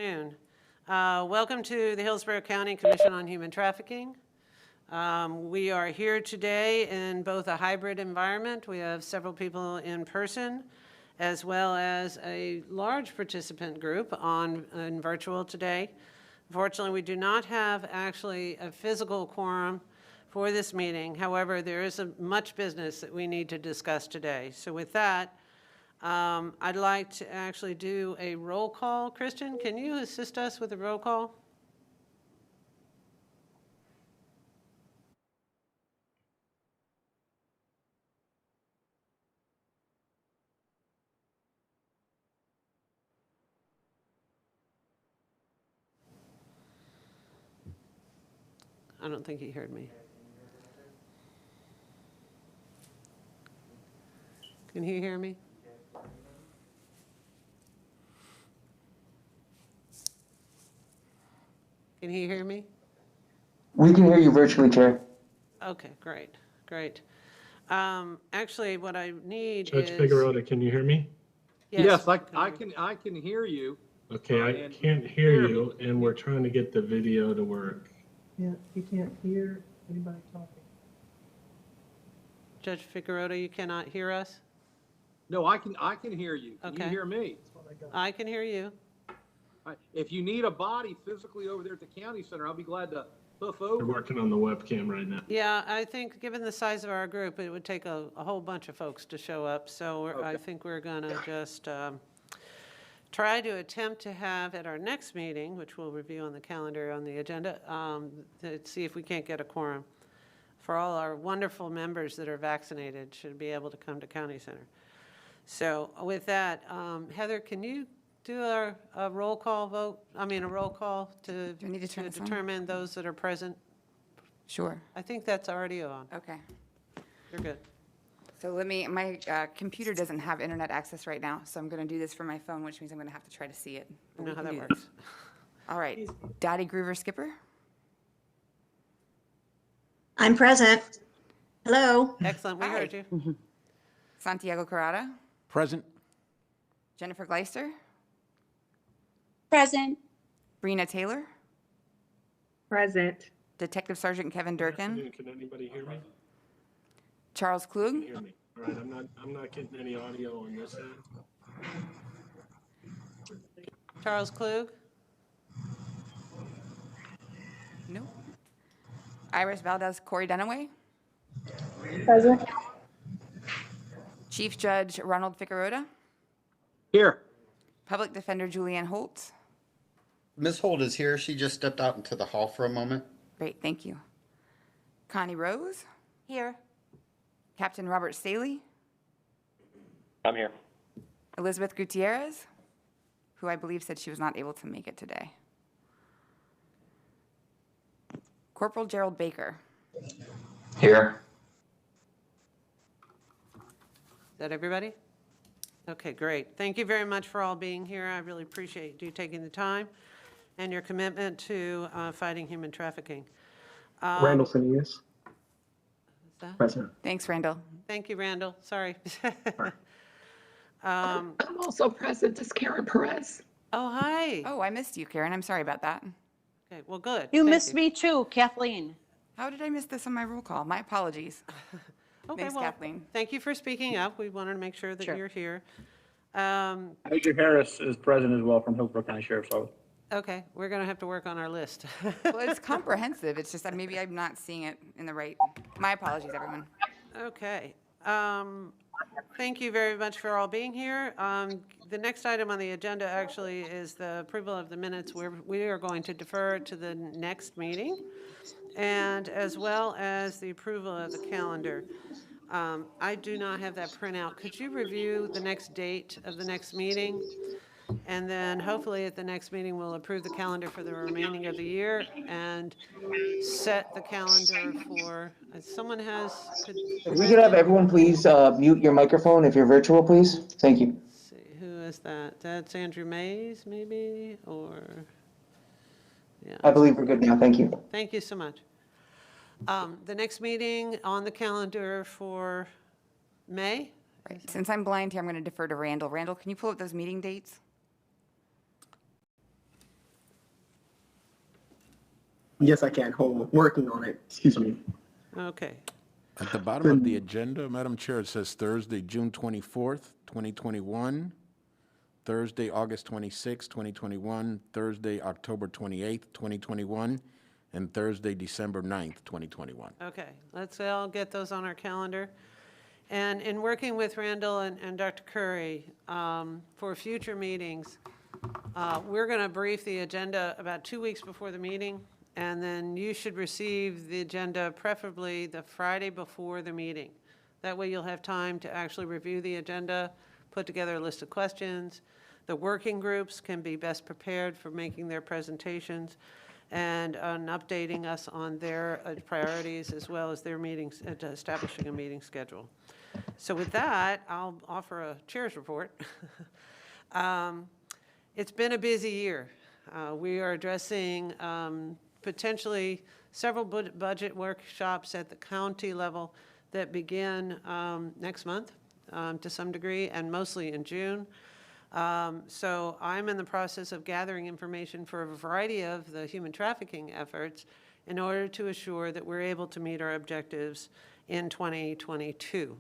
Afternoon. Welcome to the Hillsborough County Commission on Human Trafficking. We are here today in both a hybrid environment. We have several people in person, as well as a large participant group in virtual today. Unfortunately, we do not have actually a physical quorum for this meeting. However, there is much business that we need to discuss today. So with that, I'd like to actually do a roll call. Christian, can you assist us with a roll call? I don't think he heard me. Can he hear me? Can he hear me? We can hear you virtually, Chair. Okay, great, great. Actually, what I need Judge is... Figueroa, can you hear me? Yes, I can hear you. Okay, I can't hear you, and we're trying to get the video to work. Yeah, he can't hear anybody talking. Judge Figueroa, you cannot hear us? No, I can hear you. Can Okay. you hear me? I can hear you. If you need a body physically over there at the county center, I'll be glad to hoof They're over. working on the webcam right now. Yeah, I think given the size of our group, it would take a whole bunch of folks to show up. So I think we're going to just try to attempt to have at our next meeting, which we'll review on the calendar on the agenda, to see if we can't get a quorum for all our wonderful members that are vaccinated should be able to come to County Center. So with that, Heather, can you do a roll call vote? I mean, a roll call to Do I need to turn this on? determine those that are present? Sure. I think that's already on. Okay. You're good. So my computer doesn't have internet access right now, so I'm going to do this from my phone, which means I'm going to have to try to see it. I know how that Do works. All right. Dottie Groover Skipper. I'm present. Hello. Excellent. We Hi. heard you. Santiago Carrada. Present. Jennifer Gleister. Present. Brina Taylor. Present. Detective Sergeant Kevin Durkin. Can anybody hear me? Charles Can Klug. hear me. All right, I'm not getting any audio on this end. Charles Klug. No. Iris Valdez Corey Dunaway. Present. Chief Judge Ronald Figueroa. Here. Public Defender Julianne Holt. Ms. Holt is here. She just stepped out into the hall for a moment. Great, thank you. Connie Rose. Here. Captain Robert Staley. I'm here. Elizabeth Gutierrez, who I believe said she was not able to make it today. Corporal Gerald Baker. Here. Is that everybody? Okay, great. Thank you very much for all being here. I really appreciate you taking the time and your commitment to fighting human trafficking. Randall Phineas. Is that? Present. Thanks, Randall. Thank you, Randall. Sorry. I'm also present as Karen Perez. Oh, hi. Oh, I missed you, Karen. I'm sorry about that. Okay, well, good. You Thank missed me too, Kathleen. How did I miss this on my roll call? My apologies. Okay, Thanks, well, Kathleen. thank you for speaking up. We wanted to make sure that Sure. you're here. Major Harris is present as well from Hillsborough County Sheriff's Office. Okay, we're going to have to work on our list. Well, it's comprehensive. It's just that maybe I'm not seeing it in the right. My apologies, everyone. Okay. Thank you very much for all being here. The next item on the agenda actually is the approval of the minutes. We are going to defer to the next meeting, and as well as the approval of the calendar. I do not have that printout. Could you review the next date of the next meeting? And then hopefully at the next meeting, we'll approve the calendar for the remaining of the year and set the calendar for, someone has, If we could have everyone please mute your microphone if you're virtual, please. Thank you. let's see, who is that? That's Andrew Mays, maybe, or, yeah. I believe we're good now. Thank you. Thank you so much. The next meeting on the calendar for May? Right. Since I'm blind here, I'm going to defer to Randall. Randall, can you pull up those meeting dates? Yes, I can. Working on it. Excuse me. Okay. At the bottom of the agenda, Madam Chair, it says Thursday, June 24th, 2021, Thursday, August 26th, 2021, Thursday, October 28th, 2021, and Thursday, December 9th, 2021. Okay, let's all get those on our calendar. And in working with Randall and Dr. Curry for future meetings, we're going to brief the agenda about 2 weeks before the meeting, and then you should receive the agenda preferably the Friday before the meeting. That way you'll have time to actually review the agenda, put together a list of questions. The working groups can be best prepared for making their presentations and on updating us on their priorities as well as their meetings, establishing a meeting schedule. So with that, I'll offer a chair's report. It's been a busy year. We are addressing potentially several budget workshops at the county level that begin next month to some degree, and mostly in June. So I'm in the process of gathering information for a variety of the human trafficking efforts in order to assure that we're able to meet our objectives in 2022.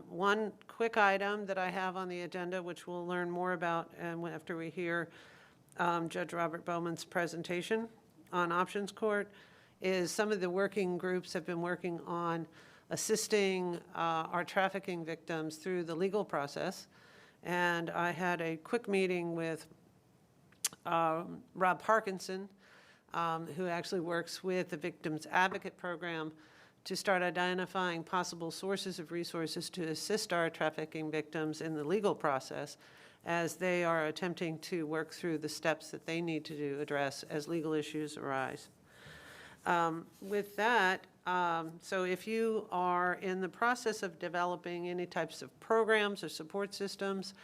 One quick item that I have on the agenda, which we'll learn more about after we hear Judge Robert Bauman's presentation on Options Court, is some of the working groups have been working on assisting our trafficking victims through the legal process. And I had a quick meeting with Rob Parkinson, who actually works with the Victims Advocate Program to start identifying possible sources of resources to assist our trafficking victims in the legal process as they are attempting to work through the steps that they need to address as legal issues arise. With that, so if you are in the process of developing any types of programs or support systems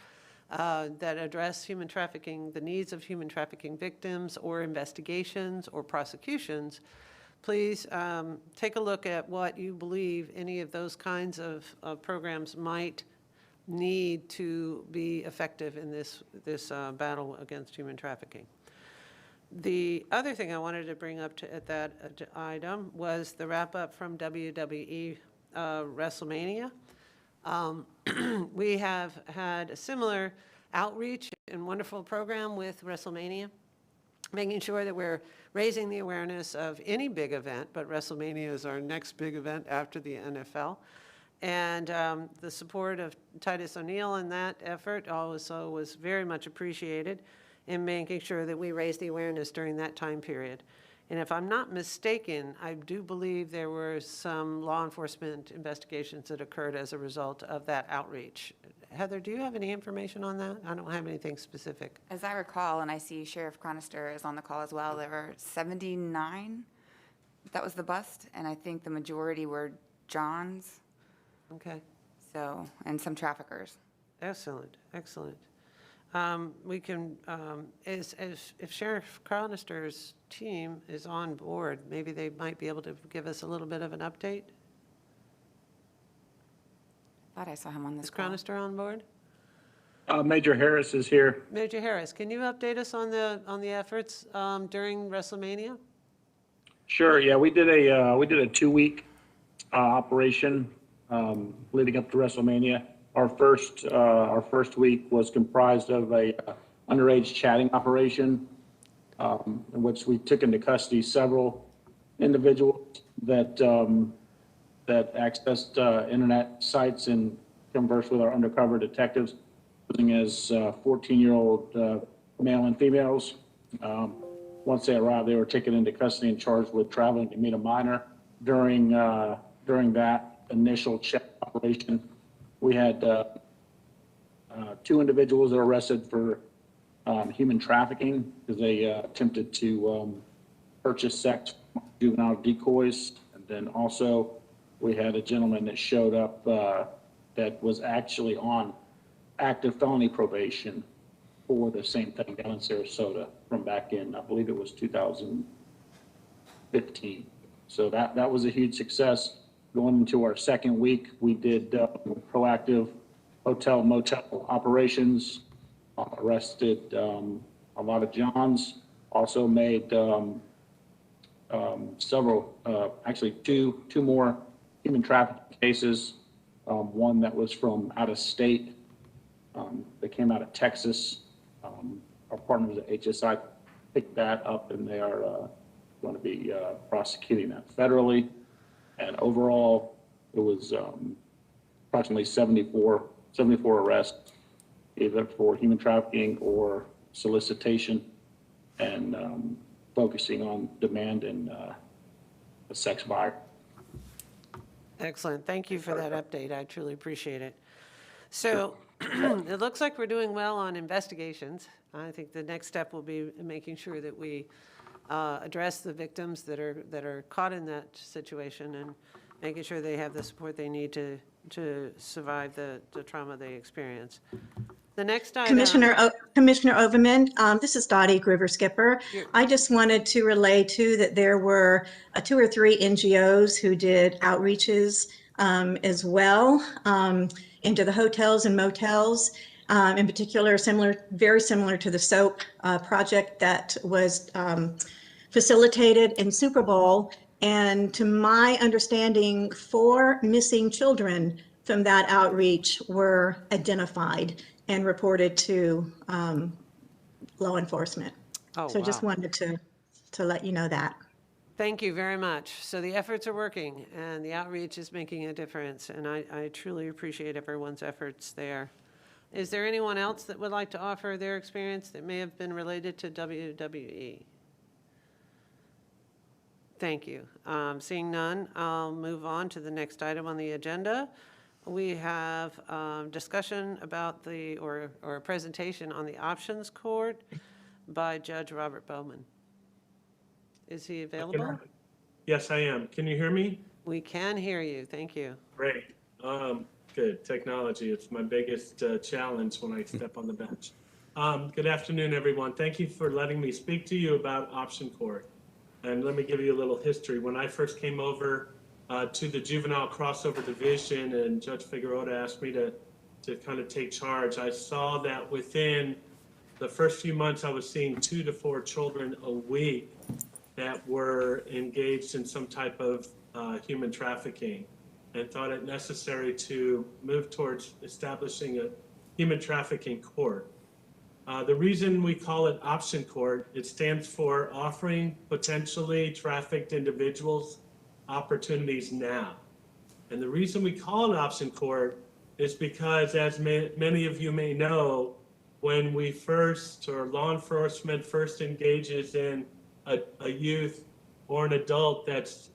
that address human trafficking, the needs of human trafficking victims, or investigations or prosecutions, please take a look at what you believe any of those kinds of programs might need to be effective in this battle against human trafficking. The other thing I wanted to bring up at that item was the wrap-up from WWE Wrestle Mania. We have had a similar outreach and wonderful program with WrestleMania, making sure that we're raising the awareness of any big event, but WrestleMania is our next big event after the NFL. And the support of Titus O'Neill in that effort also was very much appreciated in making sure that we raise the awareness during that time period. And if I'm not mistaken, I do believe there were some law enforcement investigations that occurred as a result of that outreach. Heather, do you have any information on that? I don't have anything specific. As I recall, and I see Sheriff Chronister is on the call as well, there were 79 that was the bust, and I think the majority were Johns. Okay. So, and some traffickers. Excellent, excellent. We can, if Sheriff Chronister's team is on board, maybe they might be able to give us a little bit of an update. Thought I saw him on this Is call. Chronister on board? Major Harris is here. Major Harris, can you update us on the efforts during WrestleMania? Sure. Yeah, we did a 2-week operation leading up to WrestleMania. Our first week was comprised of a underage chatting operation, in which we took into custody several individuals that accessed internet sites and conversed with our undercover detectives, posing as 14-year-old male and females. Once they arrived, they were taken into custody and charged with traveling to meet a minor. During that initial check operation, we had 2 individuals that were arrested for human trafficking because they attempted to purchase sex from juvenile decoys. And then also we had a gentleman that showed up that was actually on active felony probation for the same thing down in Sarasota from back in, I believe it was 2015. So that was a huge success. Going into our second week, we did proactive hotel motel operations, arrested a lot of Johns, also made several, actually two more human trafficking cases. One that was from out of state. They came out of Texas. Our partners at HSI picked that up, and they are going to be prosecuting that federally. And overall, it was approximately 74 arrests, either for human trafficking or solicitation, and focusing on demand and a sex buyer. Excellent. Thank you for that update. I truly appreciate it. So it looks like we're doing well on investigations. I think the next step will be making sure that we address the victims that are caught in that situation and making sure they have the support they need to survive the trauma they experience. The next item. Commissioner Overman, this is Dottie Gruber Skipper. I just wanted to relay too that there were 2 or 3 NGOs who did outreaches as well into the hotels and motels. In particular, very similar to the SOAP project that was facilitated in Super Bowl. And to my understanding, 4 missing children from that outreach were identified and reported to law enforcement. Oh, so wow. Just wanted to let you know that. Thank you very much. So the efforts are working and the outreach is making a difference. And I truly appreciate everyone's efforts there. Is there anyone else that would like to offer their experience that may have been related to WWE? Thank you. Seeing none, I'll move on to the next item on the agenda. We have discussion about or a presentation on the options court by Judge Robert Bauman. Is he available? Yes, I am. Can you hear me? We can hear you. Thank you. Great. Good. Technology. It's my biggest challenge when I step on the bench. Good afternoon, everyone. Thank you for letting me speak to you about option court. And let me give you a little history. When I first came over to the juvenile crossover division and Judge Figueroa asked me to kind of take charge, I saw that within the first few months I was seeing 2 to 4 children a week that were engaged in some type of human trafficking, and thought it necessary to move towards establishing a human trafficking court. The reason we call it option court, it stands for offering potentially trafficked individuals opportunities now. And the reason we call it option court is because, as many of you may know, when we first, or law enforcement first engages in a youth or an adult that's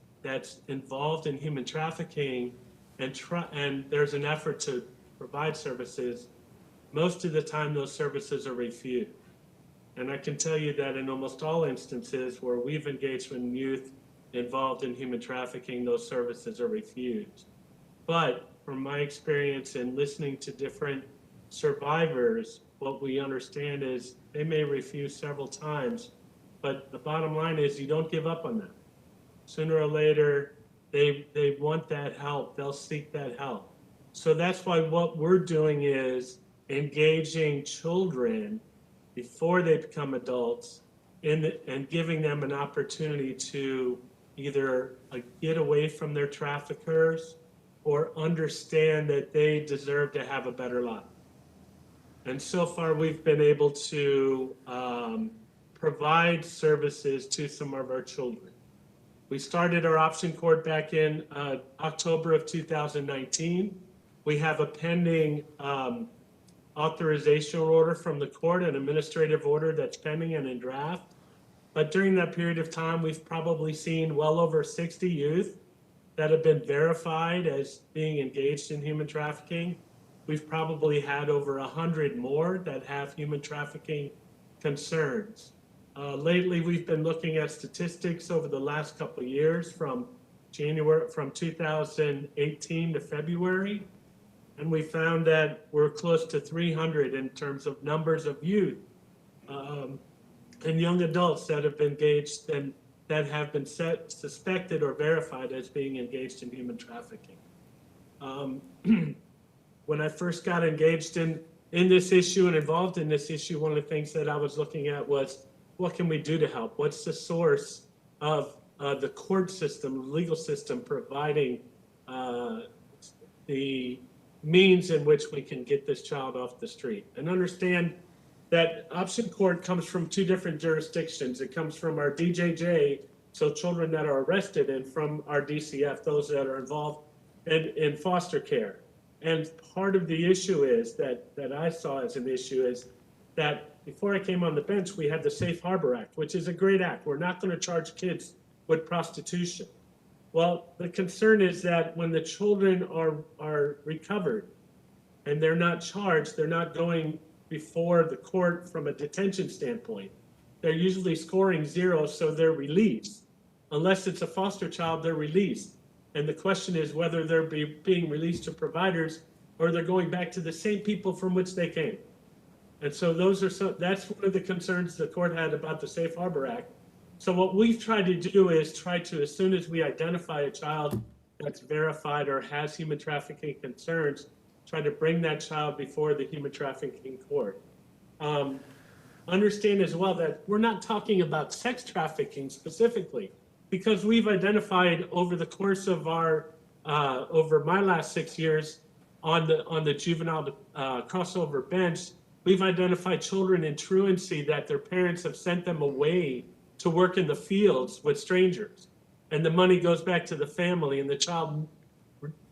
involved in human trafficking, and there's an effort to provide services, most of the time those services are refused. And I can tell you that in almost all instances where we've engaged with youth involved in human trafficking, those services are refused. But from my experience in listening to different survivors, what we understand is they may refuse several times, but the bottom line is you don't give up on them. Sooner or later, they want that help. They'll seek that help. So that's why what we're doing is engaging children before they become adults and giving them an opportunity to either get away from their traffickers or understand that they deserve to have a better life. And so far, we've been able to provide services to some of our children. We started our option court back in October of 2019. We have a pending authorization order from the court, an administrative order that's pending and in draft. But during that period of time, we've probably seen well over 60 youth that have been verified as being engaged in human trafficking. We've probably had over 100 more that have human trafficking concerns. Lately, we've been looking at statistics over the last couple of years from 2018 to February, and we found that we're close to 300 in terms of numbers of youth and young adults that have been engaged and that have been suspected or verified as being engaged in human trafficking. When I first got engaged in this issue and involved in this issue, one of the things that I was looking at was, what can we do to help? What's the source of the court system, the legal system providing the means in which we can get this child off the street. And understand that option court comes from two different jurisdictions. It comes from our DJJ, so children that are arrested, and from our DCF, those that are involved in foster care. And part of the issue is that I saw as an issue is that before I came on the bench, we had the Safe Harbor Act, which is a great act. We're not going to charge kids with prostitution. Well, the concern is that when the children are recovered and they're not charged, they're not going before the court from a detention standpoint. They're usually scoring 0, so they're released. Unless it's a foster child, they're released. And the question is whether they're being released to providers or they're going back to the same people from which they came. And so that's one of the concerns the court had about the Safe Harbor Act. So what we've tried to do is try to, as soon as we identify a child that's verified or has human trafficking concerns, try to bring that child before the human trafficking court. Understand as well that we're not talking about sex trafficking specifically, because we've identified over the course of our, over my last 6 years on the juvenile crossover bench, we've identified children in truancy that their parents have sent them away to work in the fields with strangers. And the money goes back to the family and the child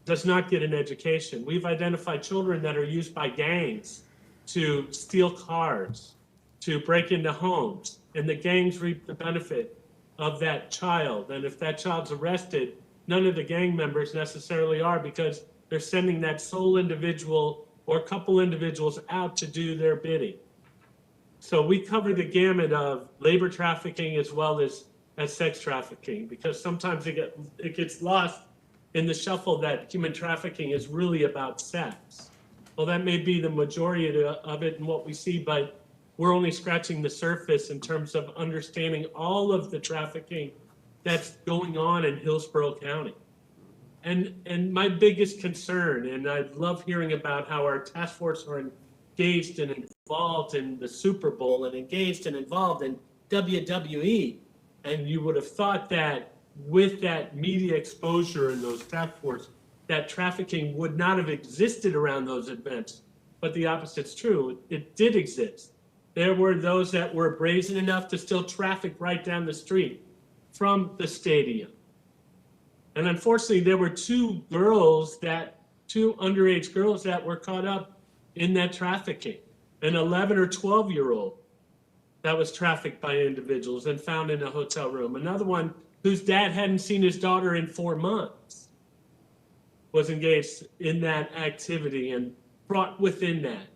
does not get an education. We've identified children that are used by gangs to steal cars, to break into homes, and the gangs reap the benefit of that child. And if that child's arrested, none of the gang members necessarily are, because they're sending that sole individual or a couple individuals out to do their bidding. So we cover the gamut of labor trafficking as well as sex trafficking, because sometimes it gets lost in the shuffle that human trafficking is really about sex. Well, that may be the majority of it and what we see, but we're only scratching the surface in terms of understanding all of the trafficking that's going on in Hillsborough County. And my biggest concern, and I love hearing about how our task force are engaged and involved in the Super Bowl and engaged and involved in WWE. And you would have thought that with that media exposure and those task force, that trafficking would not have existed around those events. But the opposite's true. It did exist. There were those that were brazen enough to still traffic right down the street from the stadium. And unfortunately, there were two underage girls that were caught up in that trafficking. An 11 or 12-year-old that was trafficked by individuals and found in a hotel room. Another one whose dad hadn't seen his daughter in 4 months was engaged in that activity and brought within that,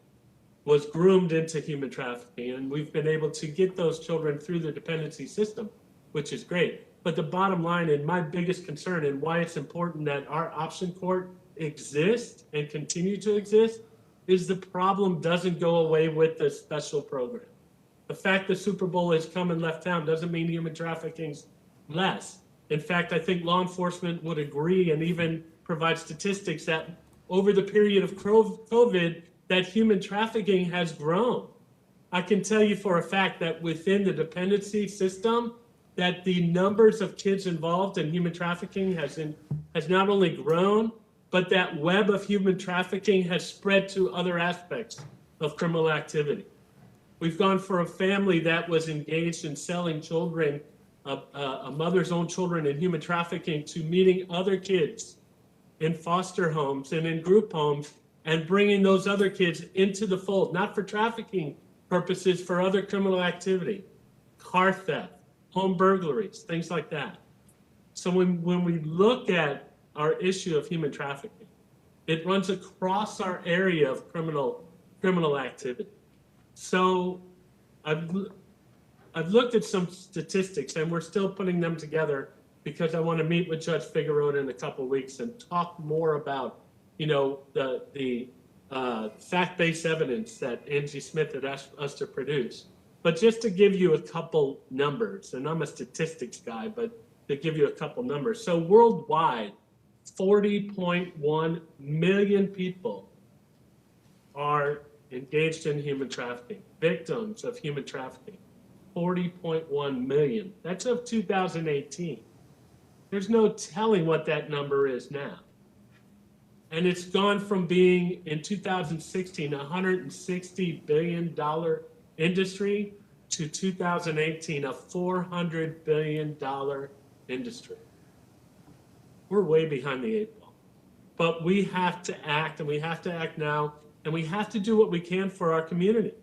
was groomed into human trafficking. And we've been able to get those children through the dependency system, which is great. But the bottom line, and my biggest concern, and why it's important that our option court exists and continue to exist, is the problem doesn't go away with the special program. The fact the Super Bowl has come and left town doesn't mean human trafficking's less. In fact, I think law enforcement would agree and even provide statistics that over the period of COVID, that human trafficking has grown. I can tell you for a fact that within the dependency system, that the numbers of kids involved in human trafficking has not only grown, but that web of human trafficking has spread to other aspects of criminal activity. We've gone for a family that was engaged in selling children, a mother's own children in human trafficking, to meeting other kids in foster homes and in group homes and bringing those other kids into the fold, not for trafficking purposes, for other criminal activity, car theft, home burglaries, things like that. So when we look at our issue of human trafficking, it runs across our area of criminal activity. So I've looked at some statistics, and we're still putting them together because I want to meet with Judge Figueroa in a couple of weeks and talk more about, the fact-based evidence that Angie Smith had asked us to produce. But just to give you a couple numbers, and I'm a statistics guy, but to give you a couple numbers. So worldwide, 40.1 million people are engaged in human trafficking, victims of human trafficking. 40.1 million. That's of 2018. There's no telling what that number is now. And it's gone from being, in 2016, a $160 billion industry to 2018, a $400 billion industry. We're way behind the 8 ball. But we have to act, and we have to act now, and we have to do what we can for our community.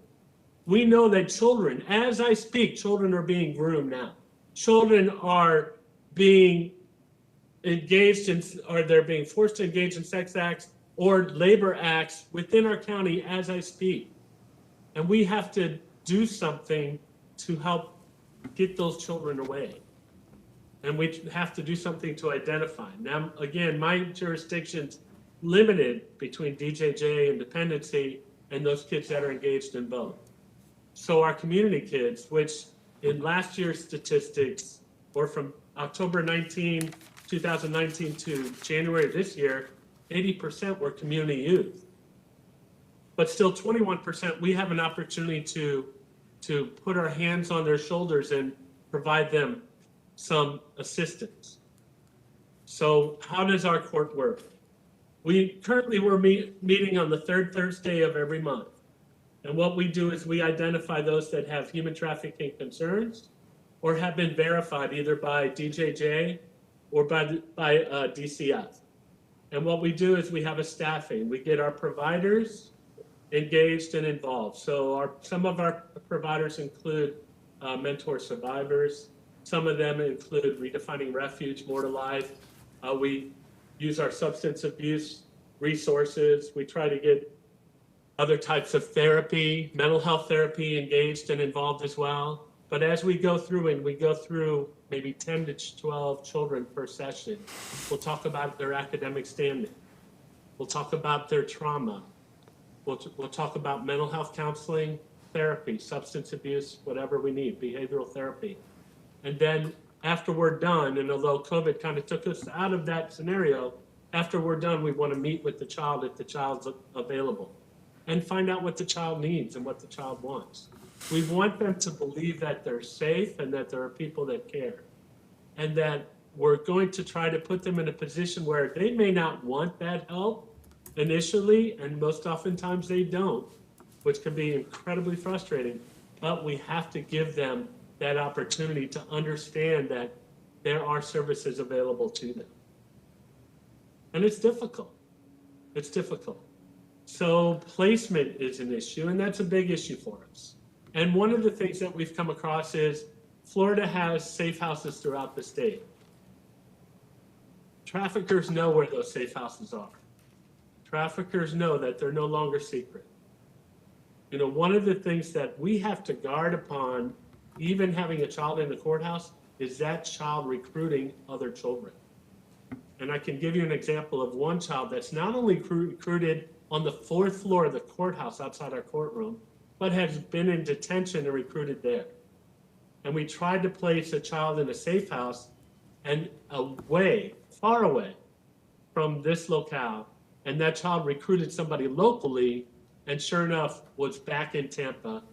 We know that children, as I speak, children are being groomed now. Children are being engaged in, or they're being forced to engage in sex acts or labor acts within our county as I speak. And we have to do something to help get those children away. And we have to do something to identify. Now, again, my jurisdiction's limited between DJJ and dependency and those kids that are engaged in both. So our community kids, which in last year's statistics, or from October 2019 to January of this year, 80% were community youth. But still 21%, we have an opportunity to put our hands on their shoulders and provide them some assistance. So how does our court work? We're meeting on the third Thursday of every month. And what we do is we identify those that have human trafficking concerns or have been verified either by DJJ or by DCF. And what we do is we have a staffing. We get our providers engaged and involved. So some of our providers include mentor survivors. Some of them include Redefining Refuge, More to Life. We use our substance abuse resources. We try to get other types of therapy, mental health therapy engaged and involved as well. But as we go through, and we go through maybe 10 to 12 children per session, we'll talk about their academic standing. We'll talk about their trauma. We'll talk about mental health counseling, therapy, substance abuse, whatever we need, behavioral therapy. And then after we're done, and although COVID kind of took us out of that scenario, after we're done, we want to meet with the child if the child's available and find out what the child needs and what the child wants. We want them to believe that they're safe and that there are people that care, and that we're going to try to put them in a position where they may not want that help initially, and most oftentimes they don't, which can be incredibly frustrating, but we have to give them that opportunity to understand that there are services available to them. And it's difficult. It's difficult. So placement is an issue, and that's a big issue for us. And one of the things that we've come across is Florida has safe houses throughout the state. Traffickers know where those safe houses are. Traffickers know that they're no longer secret. You know, one of the things that we have to guard upon, even having a child in the courthouse, is that child recruiting other children. And I can give you an example of one child that's not only recruited on the 4th floor of the courthouse outside our courtroom, but has been in detention and recruited there. And we tried to place a child in a safe house and away, far away from this locale, and that child recruited somebody locally, and sure enough was back in Tampa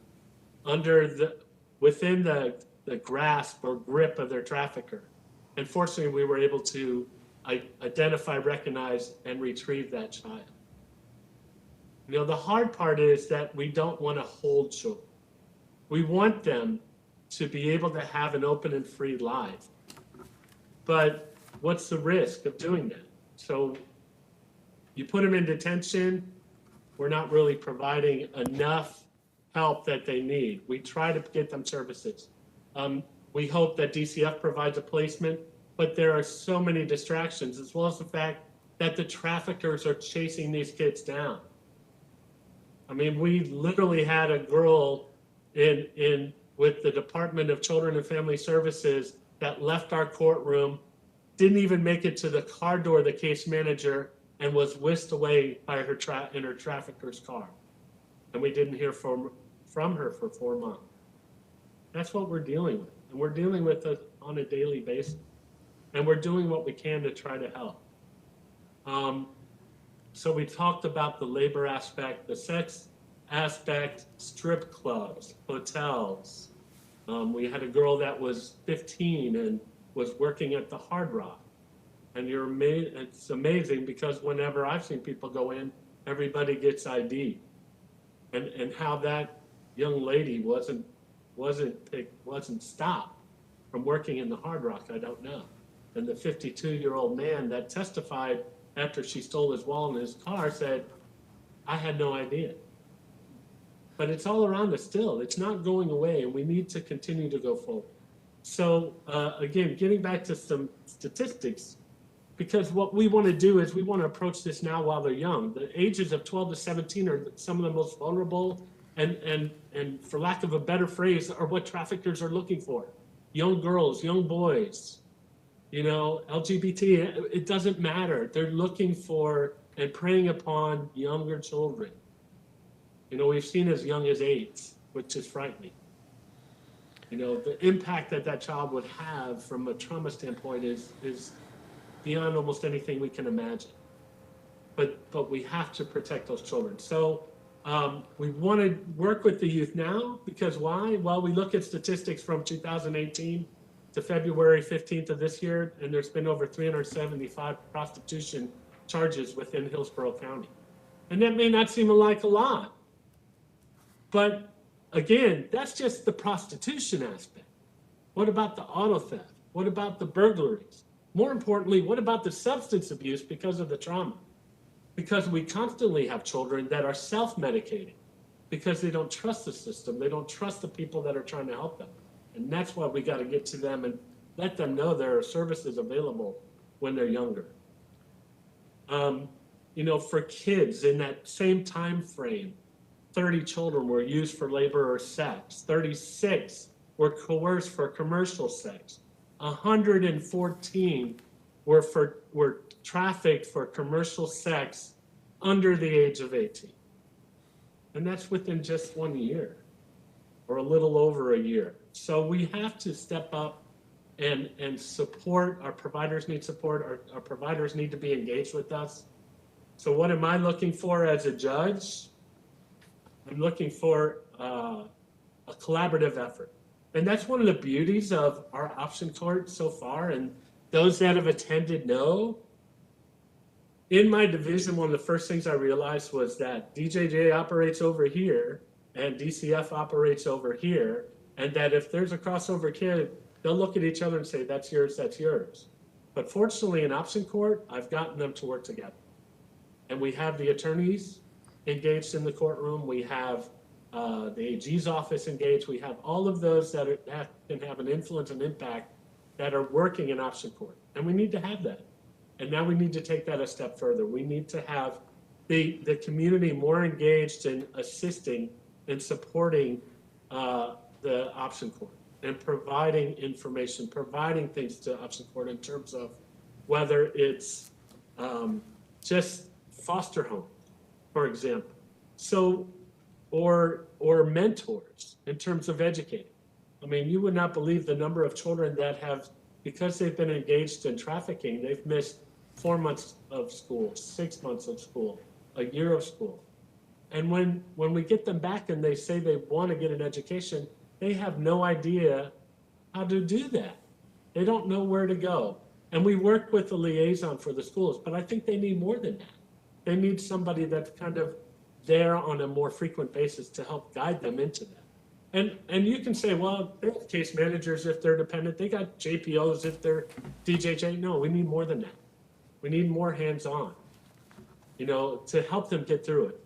within the grasp or grip of their trafficker. And fortunately, we were able to identify, recognize, and retrieve that child. You know, the hard part is that we don't want to hold children. We want them to be able to have an open and free life. But what's the risk of doing that? So you put them in detention, we're not really providing enough help that they need. We try to get them services. We hope that DCF provides a placement, but there are so many distractions, as well as the fact that the traffickers are chasing these kids down. I mean, we literally had a girl with the Department of Children and Family Services that left our courtroom, didn't even make it to the car door of the case manager, and was whisked away by in her trafficker's car. And we didn't hear from her for 4 months. That's what we're dealing with. And we're dealing with it on a daily basis. And we're doing what we can to try to help. So we talked about the labor aspect, the sex aspect, strip clubs, hotels. We had a girl that was 15 and was working at the Hard Rock. And it's amazing because whenever I've seen people go in, everybody gets ID. And how that young lady wasn't stopped from working in the Hard Rock, I don't know. And the 52-year-old man that testified after she stole his wallet in his car said, I had no idea. But it's all around us still. It's not going away, and we need to continue to go forward. So again, getting back to some statistics, because what we want to do is we want to approach this now while they're young. The ages of 12 to 17 are some of the most vulnerable, and for lack of a better phrase, are what traffickers are looking for. Young girls, young boys, you know, LGBT, it doesn't matter. They're looking for and preying upon younger children. You know, we've seen as young as 8, which is frightening. You know, the impact that that child would have from a trauma standpoint is beyond almost anything we can imagine. But we have to protect those children. So we want to work with the youth now, because why? Well, we look at statistics from 2018 to February 15th of this year, and there's been over 375 prostitution charges within Hillsborough County. And that may not seem like a lot, but again, that's just the prostitution aspect. What about the auto theft? What about the burglaries? More importantly, what about the substance abuse because of the trauma? Because we constantly have children that are self-medicating because they don't trust the system. They don't trust the people that are trying to help them. And that's why we got to get to them and let them know there are services available when they're younger. You know, for kids in that same time frame, 30 children were used for labor or sex. 36 were coerced for commercial sex. 114 were trafficked for commercial sex under the age of 18. And that's within just 1 year, or a little over a year. So we have to step up and support. Our providers need support. Our providers need to be engaged with us. So what am I looking for as a judge? I'm looking for a collaborative effort. And that's one of the beauties of our option court so far. And those that have attended know. In my division, one of the first things I realized was that DJJ operates over here and DCF operates over here. And that if there's a crossover kid, they'll look at each other and say, that's yours, that's yours. But fortunately, in option court, I've gotten them to work together. And we have the attorneys engaged in the courtroom. We have the AG's office engaged. We have all of those that can have an influence and impact that are working in option court. And we need to have that. And now we need to take that a step further. We need to have the community more engaged in assisting and supporting the option court and providing information, providing things to option court in terms of whether it's just foster home, for example. So, or mentors in terms of educating. I mean, you would not believe the number of children that have, because they've been engaged in trafficking, they've missed 4 months of school, 6 months of school, a year of school. And when we get them back and they say they want to get an education, they have no idea how to do that. They don't know where to go. And we work with the liaison for the schools, but I think they need more than that. They need somebody that's kind of there on a more frequent basis to help guide them into that. And you can say, well, they have case managers if they're dependent. They got JPOs if they're DJJ. No, we need more than that. We need more hands-on, you know, to help them get through it.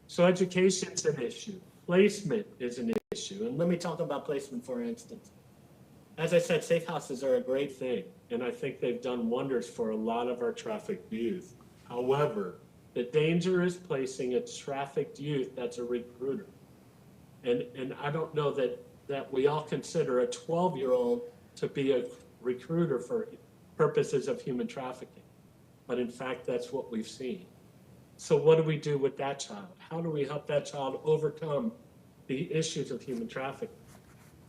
So education's an issue. Placement is an issue. And let me talk about placement, for instance. As I said, safe houses are a great thing, and I think they've done wonders for a lot of our trafficked youth. However, the danger is placing a trafficked youth that's a recruiter. And I don't know that we all consider a 12-year-old to be a recruiter for purposes of human trafficking. But in fact, that's what we've seen. So what do we do with that child? How do we help that child overcome the issues of human trafficking?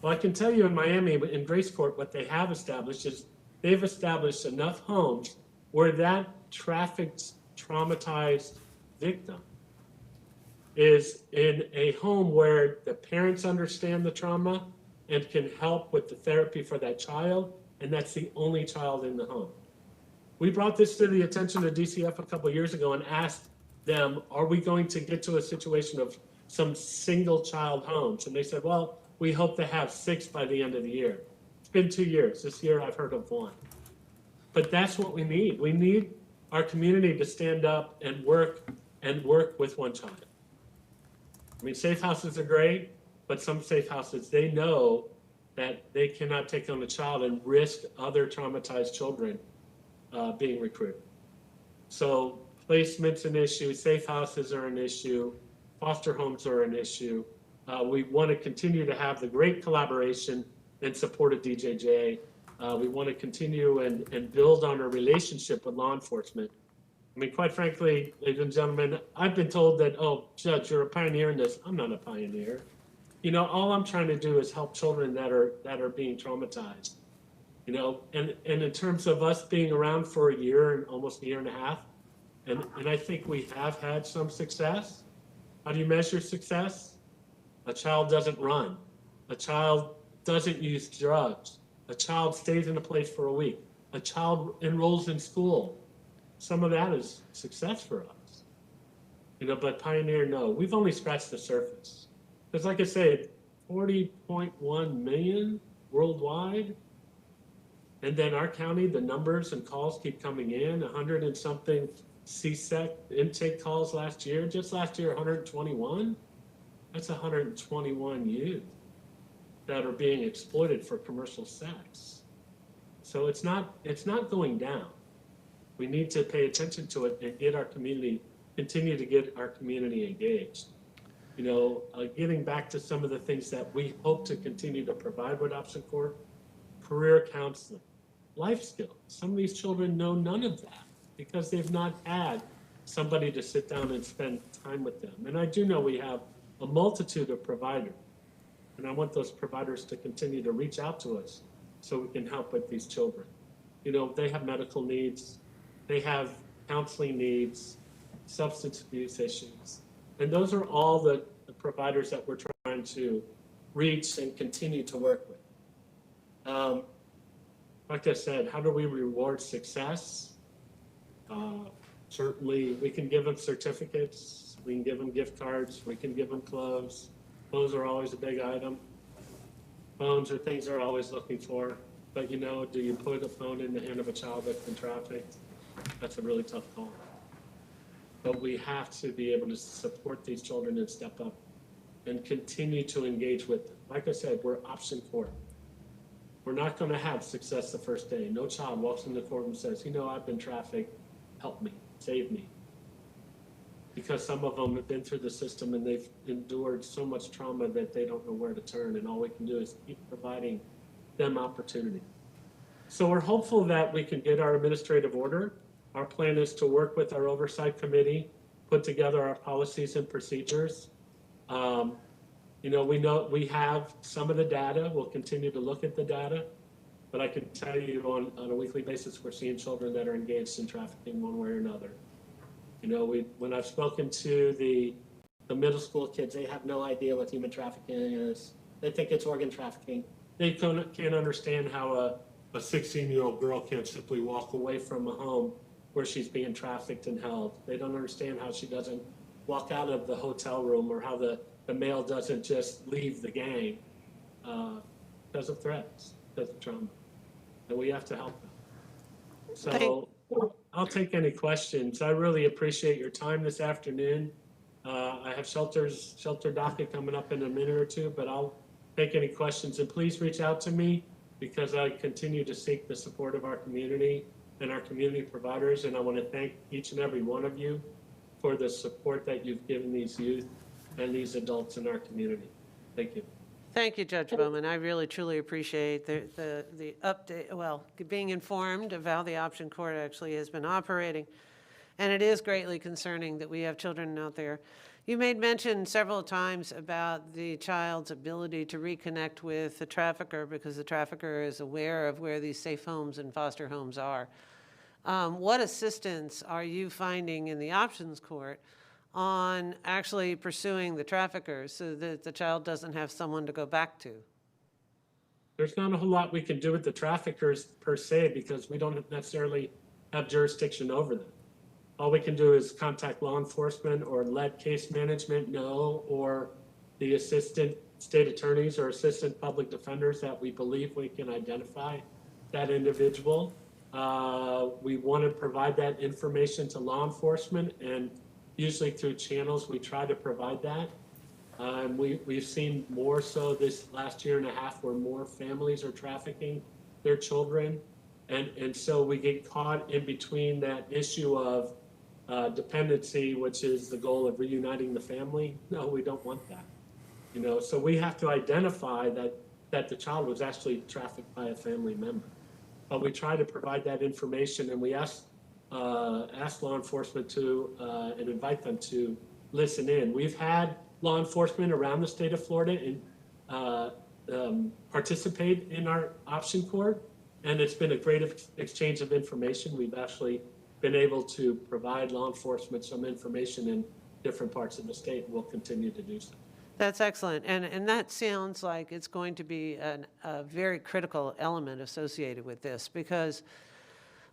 Well, I can tell you in Miami, in Grace Court, what they have established is they've established enough homes where that trafficked, traumatized victim is in a home where the parents understand the trauma and can help with the therapy for that child, and that's the only child in the home. We brought this to the attention of DCF a couple of years ago and asked them, are we going to get to a situation of some single child homes? And they said, well, we hope to have 6 by the end of the year. It's been 2 years. This year I've heard of 1. But that's what we need. We need our community to stand up and work with one child. I mean, safe houses are great, but some safe houses, they know that they cannot take on a child and risk other traumatized children being recruited. So placement's an issue, safe houses are an issue, foster homes are an issue. We want to continue to have the great collaboration and support of DJJ. We want to continue and build on our relationship with law enforcement. I mean, quite frankly, ladies and gentlemen, I've been told that, oh, Judge, you're a pioneer in this. I'm not a pioneer. You know, all I'm trying to do is help children that are being traumatized. You know, and in terms of us being around for a year and almost a year and a half, and I think we have had some success. How do you measure success? A child doesn't run. A child doesn't use drugs. A child stays in a place for a week. A child enrolls in school. Some of that is success for us. You know, but Pioneer, no. We've only scratched the surface. Because like I said, 40.1 million worldwide. And then our county, the numbers and calls keep coming in, 100 and something CSEC intake calls last year. Just last year, 121. That's 121 youth that are being exploited for commercial sex. So it's not going down. We need to pay attention to it and get our community, continue to get our community engaged. You know, getting back to some of the things that we hope to continue to provide with Option Court, career counseling, life skills. Some of these children know none of that because they've not had somebody to sit down and spend time with them. And I do know we have a multitude of providers, and I want those providers to continue to reach out to us so we can help with these children. You know, they have medical needs, they have counseling needs, substance abuse issues. And those are all the providers that we're trying to reach and continue to work with. Like I said, how do we reward success? Certainly, we can give them certificates, we can give them gift cards, we can give them clothes. Clothes are always a big item. Phones are things they're always looking for. But you know, do you put a phone in the hand of a child that's been trafficked? That's a really tough call. But we have to be able to support these children and step up and continue to engage with them. Like I said, we're Option Court. We're not going to have success the first day. No child walks in the court and says, you know, I've been trafficked, help me, save me. Because some of them have been through the system and they've endured so much trauma that they don't know where to turn, and all we can do is keep providing them opportunity. So we're hopeful that we can get our administrative order. Our plan is to work with our oversight committee, put together our policies and procedures. You know we have some of the data. We'll continue to look at the data, but I can tell you on a weekly basis, we're seeing children that are engaged in trafficking one way or another. You know, when I've spoken to the middle school kids, they have no idea what human trafficking is. They think it's organ trafficking. They can't understand how a 16-year-old girl can't simply walk away from a home where she's being trafficked and held. They don't understand how she doesn't walk out of the hotel room, or how the male doesn't just leave the gang because of threats, because of trauma. And we have to help them. So I'll take any questions. I really appreciate your time this afternoon. I have shelter docket coming up in a minute or two, but I'll take any questions. And please reach out to me, because I continue to seek the support of our community and our community providers. And I want to thank each and every one of you for the support that you've given these youth and these adults in our community. Thank you. Thank you, Judge Bauman. I really, truly appreciate the update, well, being informed of how the Option Court actually has been operating. And it is greatly concerning that we have children out there. You made mention several times about the child's ability to reconnect with the trafficker, because the trafficker is aware of where these safe homes and foster homes are. What assistance are you finding in the Options Court on actually pursuing the traffickers so that the child doesn't have someone to go back to? There's not a whole lot we can do with the traffickers per se, because we don't necessarily have jurisdiction over them. All we can do is contact law enforcement or let case management know, or the assistant state attorneys or assistant public defenders that we believe we can identify that individual. We want to provide that information to law enforcement, and usually through channels we try to provide that. We've seen more so this last year and a half where more families are trafficking their children. And so we get caught in between that issue of dependency, which is the goal of reuniting the family. No, we don't want that. You know, so we have to identify that the child was actually trafficked by a family member. But we try to provide that information, and we ask law enforcement to and invite them to listen in. We've had law enforcement around the state of Florida participate in our option court, and it's been a great exchange of information. We've actually been able to provide law enforcement some information in different parts of the state, and we'll continue to do so. That's excellent. And that sounds like it's going to be a very critical element associated with this, because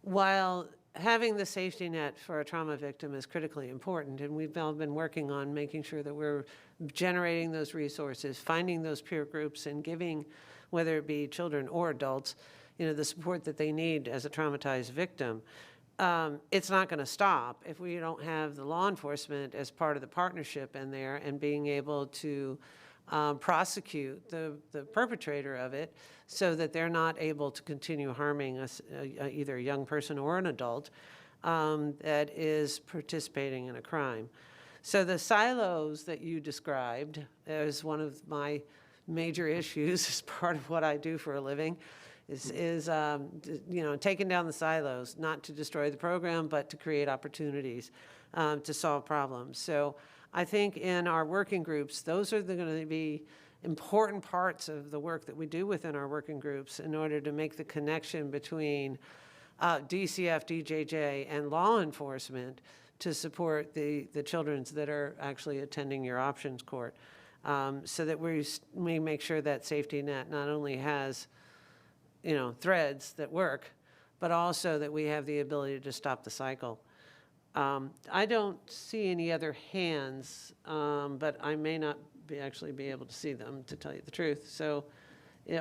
while having the safety net for a trauma victim is critically important, and we've all been working on making sure that we're generating those resources, finding those peer groups, and giving, whether it be children or adults, you know, the support that they need as a traumatized victim. It's not going to stop if we don't have the law enforcement as part of the partnership in there and being able to prosecute the perpetrator of it, so that they're not able to continue harming either a young person or an adult that is participating in a crime. So the silos that you described is one of my major issues as part of what I do for a living. Is you know, taking down the silos, not to destroy the program, but to create opportunities to solve problems. So I think in our working groups, those are going to be important parts of the work that we do within our working groups in order to make the connection between DCF, DJJ, and law enforcement to support the children that are actually attending your options court, so that we make sure that safety net not only has, you know, threads that work, but also that we have the ability to stop the cycle. I don't see any other hands, but I may not actually be able to see them, to tell you the truth. So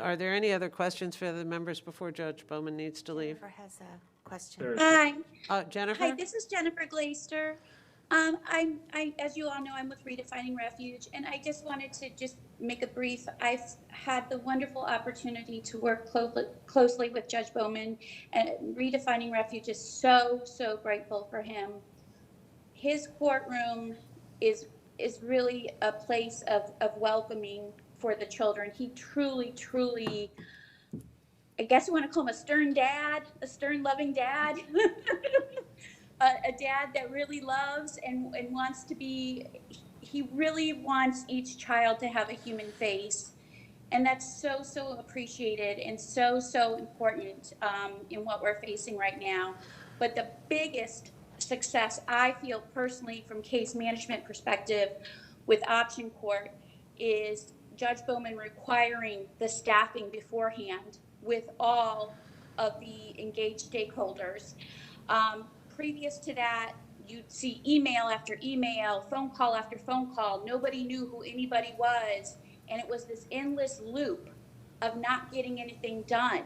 are there any other questions for the members before Judge Bauman needs to leave? Jennifer has a question. Sure. Hi. Jennifer? Hi, this is Jennifer Glaister. As you all know, I'm with Redefining Refuge, and I just wanted to make a brief. I've had the wonderful opportunity to work closely with Judge Bauman, and Redefining Refuge is so grateful for him. His courtroom is really a place of welcoming for the children. He truly, I guess you want to call him a stern dad, a stern loving dad. A dad that really loves and wants to be, he really wants each child to have a human face. And that's so appreciated and so important in what we're facing right now. But the biggest success I feel personally from case management perspective with option court is Judge Bauman requiring the staffing beforehand with all of the engaged stakeholders. Previous to that, you'd see email after email, phone call after phone call. Nobody knew who anybody was. And it was this endless loop of not getting anything done.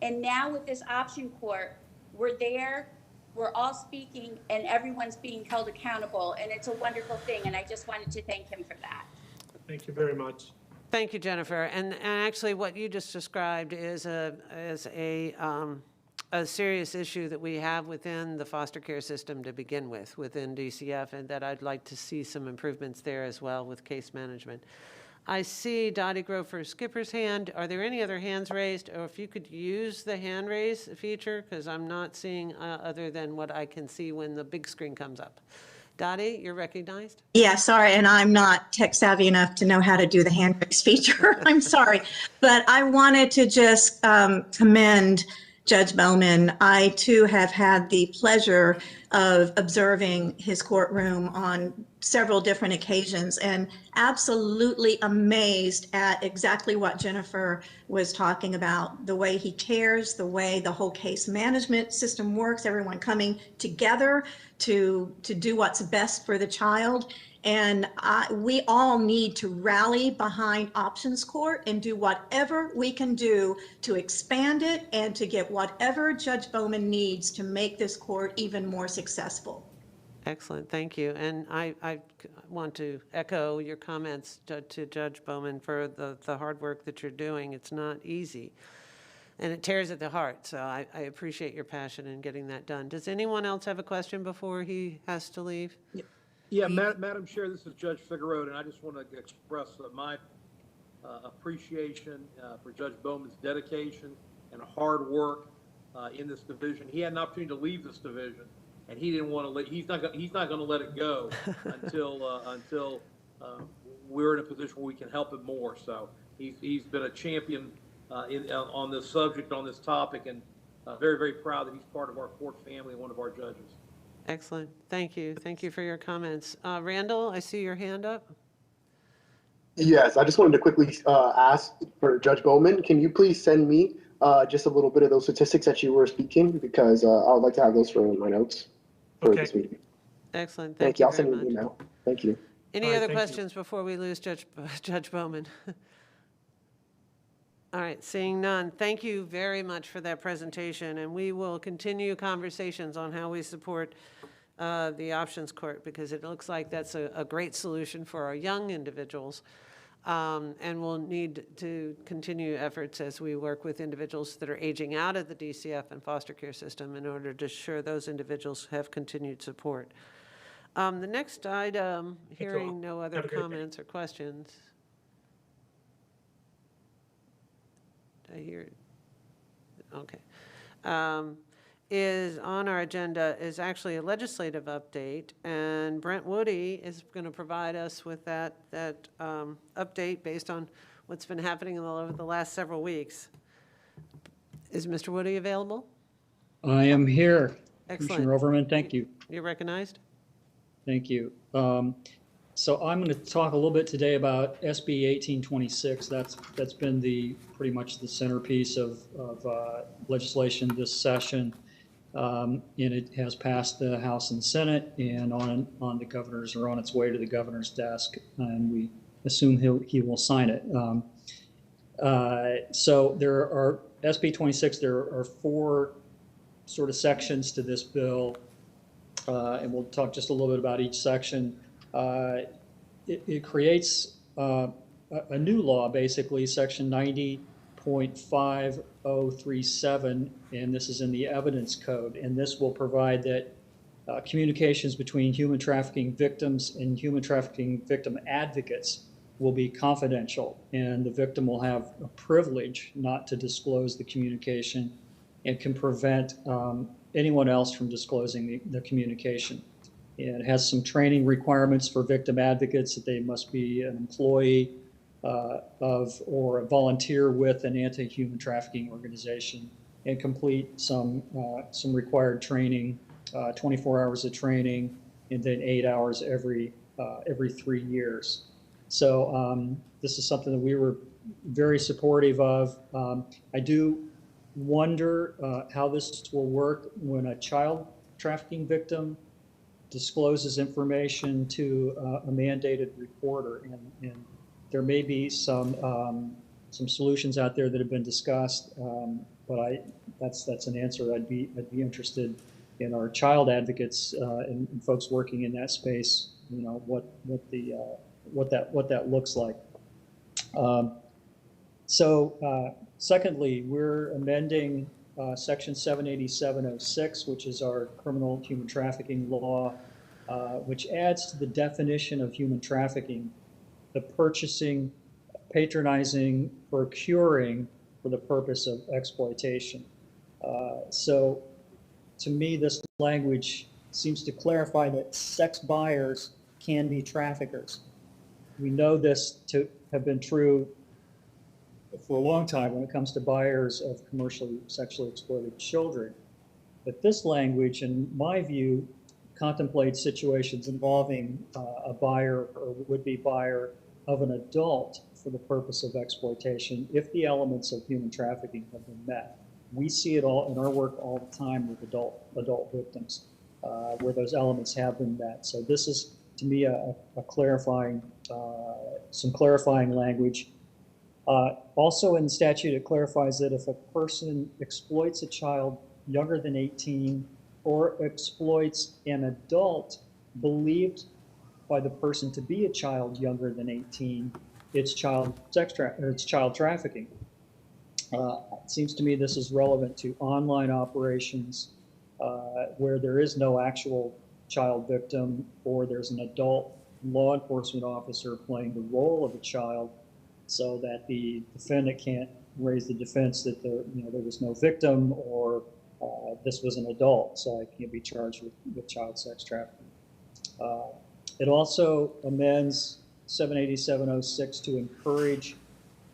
And now with this option court, we're there, we're all speaking, and everyone's being held accountable. And it's a wonderful thing. And I just wanted to thank him for that. Thank you very much. Thank you, Jennifer. And actually what you just described is a serious issue that we have within the foster care system to begin with, within DCF, and that I'd like to see some improvements there as well with case management. I see Dottie Grover Skipper's hand. Are there any other hands raised? Or if you could use the hand raise feature, because I'm not seeing other than what I can see when the big screen comes up. Dottie, you're recognized? Yeah, sorry, and I'm not tech savvy enough to know how to do the hand raise feature. I'm sorry. But I wanted to just commend Judge Bauman. I too have had the pleasure of observing his courtroom on several different occasions and absolutely amazed at exactly what Jennifer was talking about, the way he cares, the way the whole case management system works, everyone coming together to do what's best for the child. And we all need to rally behind Options Court and do whatever we can do to expand it and to get whatever Judge Bauman needs to make this court even more successful. Excellent, thank you. And I want to echo your comments to Judge Bauman for the hard work that you're doing. It's not easy, and it tears at the heart. So I appreciate your passion in getting that done. Does anyone else have a question before he has to leave? Yeah, Madam Chair, this is Judge Figueroa, and I just want to express my appreciation for Judge Bowman's dedication and hard work in this division. He had an opportunity to leave this division, and he didn't want to let. He's not going to let it go until we're in a position where we can help him more. So he's been a champion on this subject, on this topic, and very, very proud that he's part of our court family and one of our judges. Excellent. Thank you. Thank you for your comments. Randall, I see your hand up. Yes, I just wanted to quickly ask for Judge Bauman, can you please send me just a little bit of those statistics that you were speaking, because I would like to have those for my notes for this meeting. Excellent. Thank you. I'll very send you much. an email. Thank you. Any other questions before we lose Judge Bauman? All right, seeing none, thank you very much for that presentation, and we will continue conversations on how we support the Options Court, because it looks like that's a great solution for our young individuals, and we'll need to continue efforts as we work with individuals that are aging out of the DCF and foster care system in order to ensure those individuals have continued support. The next item, hearing no other comments or questions. I hear it. Okay. Is on our agenda is actually a legislative update, and Brent Woody is going to provide us with that update based on what's been happening over the last several weeks. Is Mr. Woody available? I am here. Excellent. Commissioner Overman, thank you. You're recognized. Thank you. So I'm going to talk a little bit today about SB 1826. That's been pretty much the centerpiece of legislation this session, and it has passed the House and Senate and on the governor's, or on its way to the governor's desk, and we assume he will sign it. So there are SB 26. There are 4 sort of sections to this bill, and we'll talk just a little bit about each section. It creates a new law, basically, Section 90.5037, and this is in the Evidence Code, and this will provide that communications between human trafficking victims and human trafficking victim advocates will be confidential, and the victim will have a privilege not to disclose the communication and can prevent anyone else from disclosing the communication. And it has some training requirements for victim advocates, that they must be an employee of or a volunteer with an anti-human trafficking organization, and complete some required training, 24 hours of training, and then 8 hours every 3 years. So this is something that we were very supportive of. I do wonder how this will work when a child trafficking victim discloses information to a mandated reporter, and there may be some solutions out there that have been discussed, but that's an answer I'd be interested in our child advocates and folks working in that space. You know, what that looks like. Secondly, we're amending Section 78706, which is our criminal human trafficking law, which adds to the definition of human trafficking the purchasing, patronizing, procuring for the purpose of exploitation. So to me, this language seems to clarify that sex buyers can be traffickers. We know this to have been true for a long time when it comes to buyers of commercially sexually exploited children. But this language, in my view, contemplates situations involving a buyer or would-be buyer of an adult for the purpose of exploitation if the elements of human trafficking have been met. We see it all in our work all the time with adult victims where those elements have been met. So this is, to me, a clarifying, some clarifying language. Also in the statute, it clarifies that if a person exploits a child younger than 18 or exploits an adult believed by the person to be a child younger than 18, it's child trafficking. It seems to me this is relevant to online operations where there is no actual child victim or there's an adult law enforcement officer playing the role of a child, so that the defendant can't raise the defense that there was no victim or this was an adult, so I can't be charged with child sex trafficking. It also amends 78706 to encourage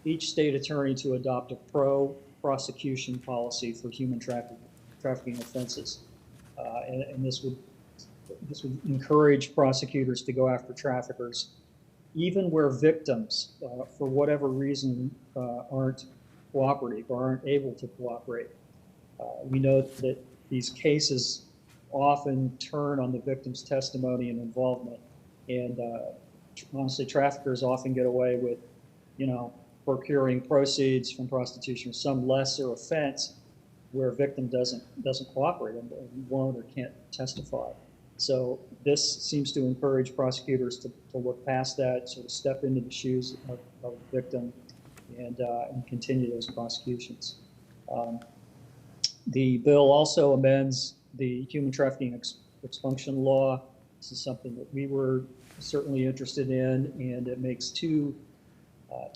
each state attorney to adopt a pro-prosecution policy for human trafficking offenses. And this would encourage prosecutors to go after traffickers, even where victims, for whatever reason, aren't cooperative or aren't able to cooperate. We know that these cases often turn on the victim's testimony and involvement, and honestly, traffickers often get away with, procuring proceeds from prostitution or some lesser offense where a victim doesn't cooperate and won't or can't testify. So this seems to encourage prosecutors to look past that, sort of step into the shoes of the victim and continue those prosecutions. The bill also amends the human trafficking expunction law. This is something that we were certainly interested in, and it makes two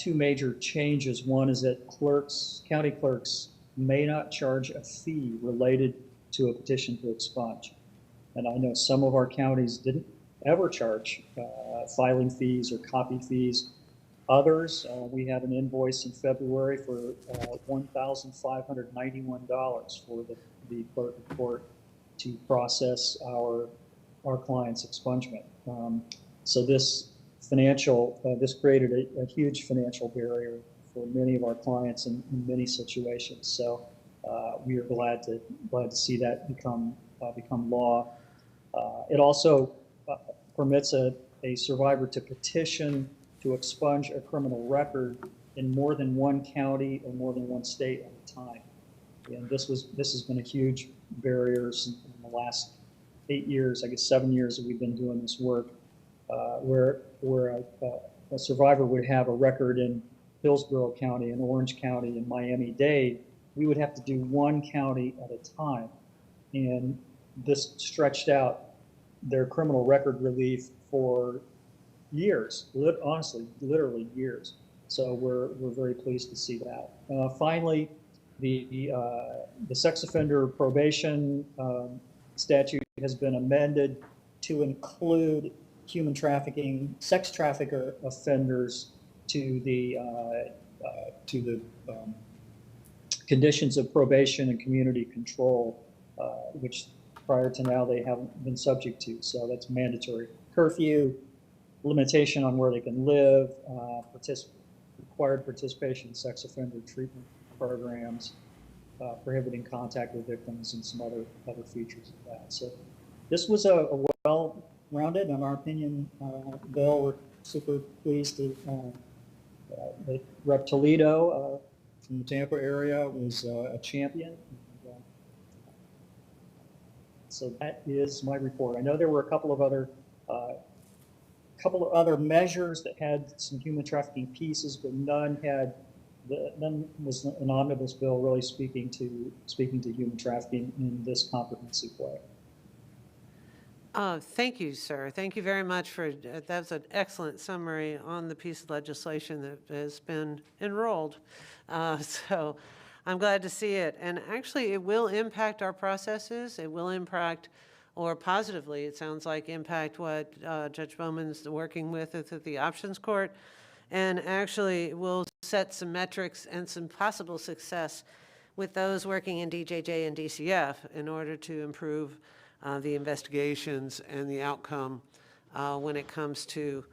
major changes. One is that county clerks may not charge a fee related to a petition to expunge. And I know some of our counties didn't ever charge filing fees or copy fees. Others, we had an invoice in February for $1,591 for the clerk of court to process our client's expungement. So this created a huge financial barrier for many of our clients in many situations. So we are glad to see that become law. It also permits a survivor to petition to expunge a criminal record in more than one county or more than one state at a time. And this has been a huge barrier in the last 8 years, I guess 7 years that we've been doing this work, where a survivor would have a record in Hillsborough County and Orange County and Miami-Dade. We would have to do one county at a time. And this stretched out their criminal record relief for years, honestly, literally years. So we're very pleased to see that. Finally, the sex offender probation statute has been amended to include human trafficking, sex trafficker offenders to the conditions of probation and community control, which prior to now they haven't been subject to. So that's mandatory curfew, limitation on where they can live, required participation in sex offender treatment programs, prohibiting contact with victims, and some other features of that. So this was a well-rounded, in our opinion, bill. We're super pleased that Rep. Toledo from the Tampa area was a champion. So that is my report. I know there were a couple of other measures that had some human trafficking pieces, but none was an omnibus bill really speaking to human trafficking in this comprehensive way. Thank you, sir. Thank you very much for that's an excellent summary on the piece of legislation that has been enrolled. So I'm glad to see it. And actually, it will impact our processes. It will impact, or positively, it sounds like, impact what Judge Bauman's working with at the options court. And actually, we'll set some metrics and some possible success with those working in DJJ and DCF in order to improve the investigations and the outcome when it comes to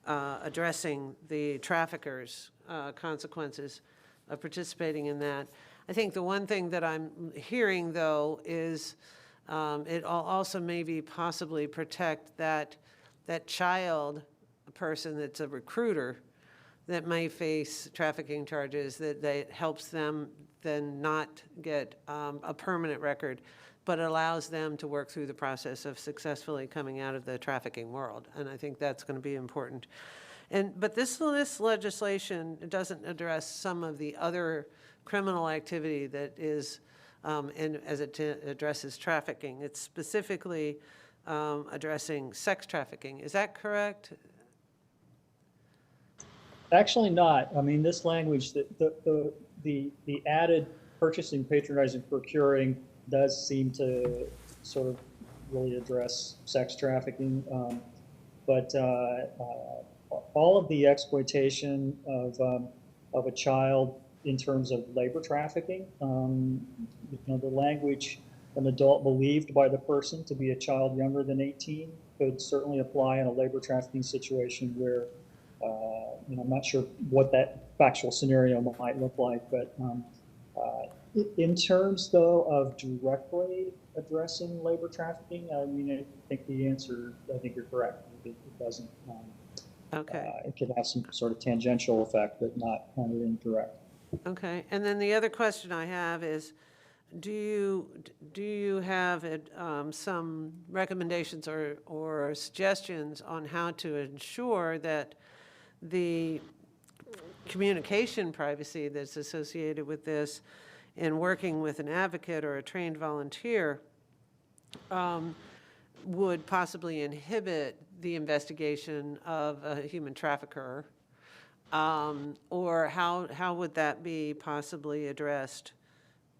addressing the traffickers' consequences of participating in that. I think the one thing that I'm hearing, though, is it also maybe possibly protect that child person that's a recruiter that may face trafficking charges, that helps them then not get a permanent record, but allows them to work through the process of successfully coming out of the trafficking world. And I think that's going to be important. But this legislation doesn't address some of the other criminal activity that is, as it addresses trafficking. It's specifically addressing sex trafficking. Is that correct? Actually not. I mean, this language, the added purchasing, patronizing, procuring does seem to sort of really address sex trafficking. But all of the exploitation of a child in terms of labor trafficking, the language, an adult believed by the person to be a child younger than 18 could certainly apply in a labor trafficking situation where, I'm not sure what that factual scenario might look like, but in terms, though, of directly addressing labor trafficking, I mean, I think the answer, I think you're correct. It doesn't. Okay. It could have some sort of tangential effect, but not anything direct. Okay. And then the other question I have is, do you have some recommendations or suggestions on how to ensure that the communication privacy that's associated with this in working with an advocate or a trained volunteer would possibly inhibit the investigation of a human trafficker? Or how would that be possibly addressed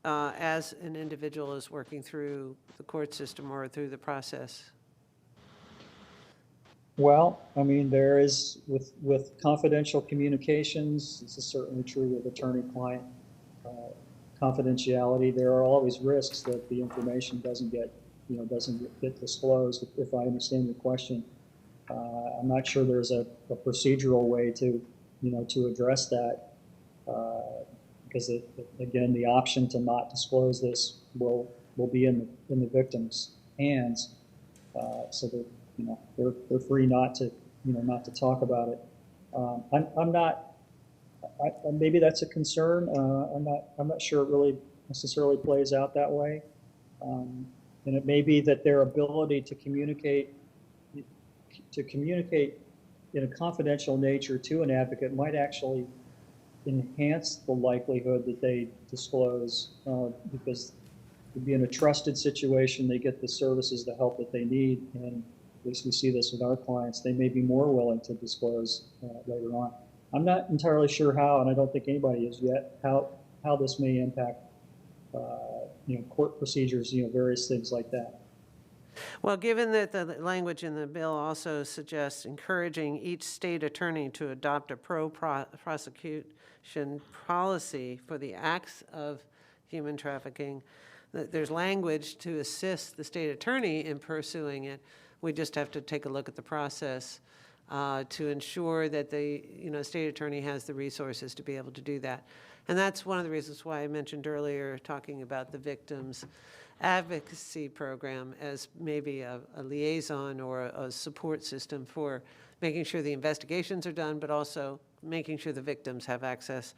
as an individual is working through the court system or through the process? Well, I mean, there is, with confidential communications, this is certainly true with attorney-client confidentiality, there are always risks that the information doesn't get disclosed, if I understand your question. I'm not sure there's a procedural way to address that, because again, the option to not disclose this will be in the victim's hands, so that they're free not to talk about it. I'm not. Maybe that's a concern. I'm not sure it really necessarily plays out that way, and it may be that their ability to communicate in a confidential nature to an advocate might actually enhance the likelihood that they disclose, because they'd be in a trusted situation, they get the services, the help that they need, and at least we see this with our clients, they may be more willing to disclose later on. I'm not entirely sure how, and I don't think anybody is yet, how this may impact court procedures, various things like that. Well, given that the language in the bill also suggests encouraging each state attorney to adopt a pro-prosecution policy for the acts of human trafficking, there's language to assist the state attorney in pursuing it. We just have to take a look at the process to ensure that the state attorney has the resources to be able to do that. And that's one of the reasons why I mentioned earlier talking about the victims advocacy program as maybe a liaison or a support system for making sure the investigations are done, but also making sure the victims have access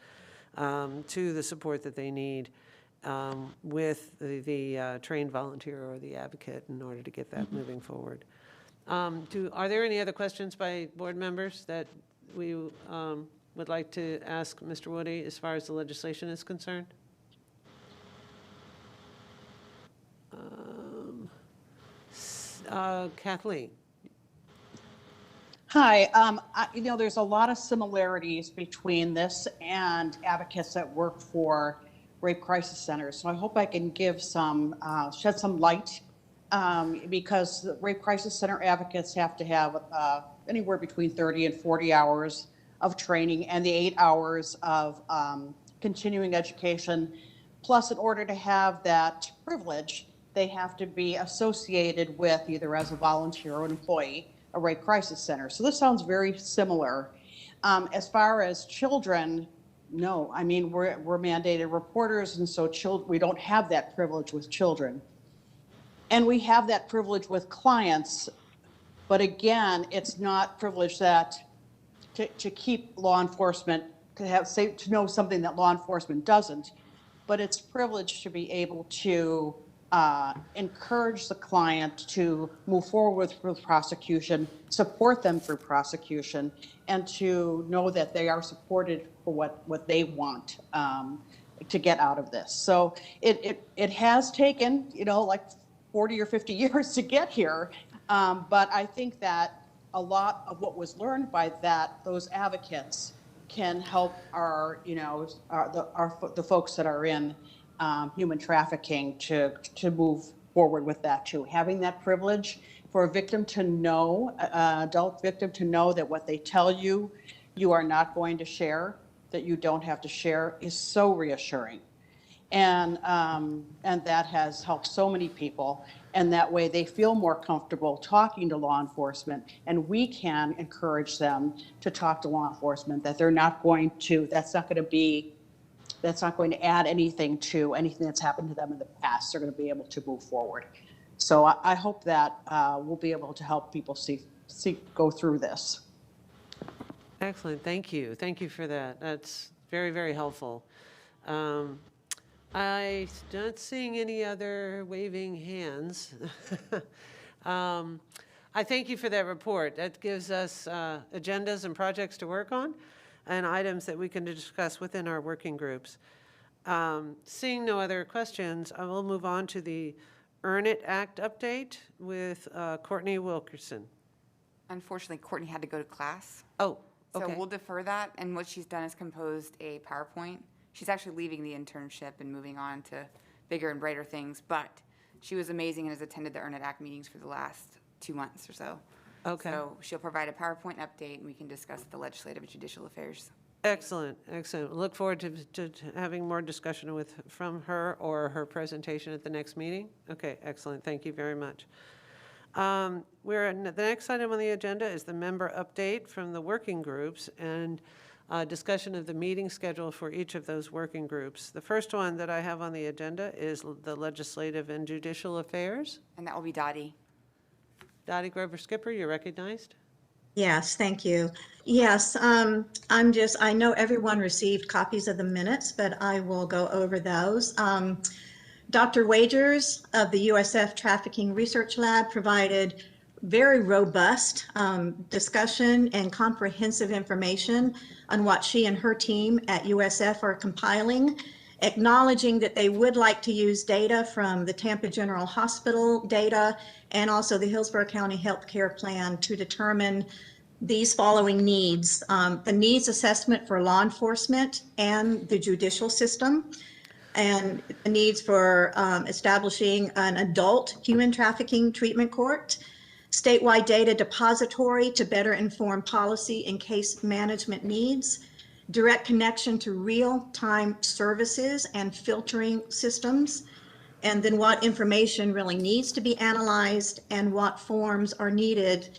to the support that they need with the trained volunteer or the advocate in order to get that moving forward. Are there any other questions by board members that we would like to ask Mr. Woody as far as the legislation is concerned? Kathleen. Hi, there's a lot of similarities between this and advocates that work for rape crisis centers. So I hope I can give shed some light, because the rape crisis center advocates have to have anywhere between 30 and 40 hours of training and the 8 hours of continuing education. Plus, in order to have that privilege, they have to be associated with, either as a volunteer or an employee, a rape crisis center. So this sounds very similar. As far as children, no, I mean, we're mandated reporters, and so we don't have that privilege with children. And we have that privilege with clients, but again, it's not privilege that to keep law enforcement, to know something that law enforcement doesn't, but it's privilege to be able to encourage the client to move forward with prosecution, support them through prosecution, and to know that they are supported for what they want to get out of this. So it has taken, like 40 or 50 years to get here, but I think that a lot of what was learned by those advocates can help the folks that are in human trafficking to move forward with that too. Having that privilege for a victim to know, adult victim to know that what they tell you, you are not going to share, that you don't have to share, is so reassuring. And that has helped so many people. And that way they feel more comfortable talking to law enforcement, and we can encourage them to talk to law enforcement, that they're not going to, that's not going to add anything to anything that's happened to them in the past. They're going to be able to move forward. So I hope that we'll be able to help people go through this. Excellent. Thank you. Thank you for that. That's very, very helpful. I'm not seeing any other waving hands. I thank you for that report. That gives us agendas and projects to work on and items that we can discuss within our working groups. Seeing no other questions, I will move on to the Earn It Act update with Courtney Wilkerson. Unfortunately, Courtney had to go to class. Oh, okay. So we'll defer that, and what she's done is composed a PowerPoint. She's actually leaving the internship and moving on to bigger and brighter things, but she was amazing and has attended the Earn It Act meetings for the last 2 months or so. Okay. So she'll provide a PowerPoint update, and we can discuss the legislative and judicial affairs. Excellent, excellent. Look forward to having more discussion from her or her presentation at the next meeting. Okay, excellent. Thank you very much. The next item on the agenda is the member update from the working groups and discussion of the meeting schedule for each of those working groups. The first one that I have on the agenda is the legislative and judicial affairs. And that will be Dottie. Dottie Grover-Skipper, you're recognized. Yes, thank you. Yes, I know everyone received copies of the minutes, but I will go over those. Dr. Wagers of the USF Trafficking Research Lab provided very robust discussion and comprehensive information on what she and her team at USF are compiling, acknowledging that they would like to use data from the Tampa General Hospital data and also the Hillsborough County Health Care Plan to determine these following needs: the needs assessment for law enforcement and the judicial system, and the needs for establishing an adult human trafficking treatment court, statewide data depository to better inform policy and case management needs, direct connection to real-time services and filtering systems, and then what information really needs to be analyzed and what forms are needed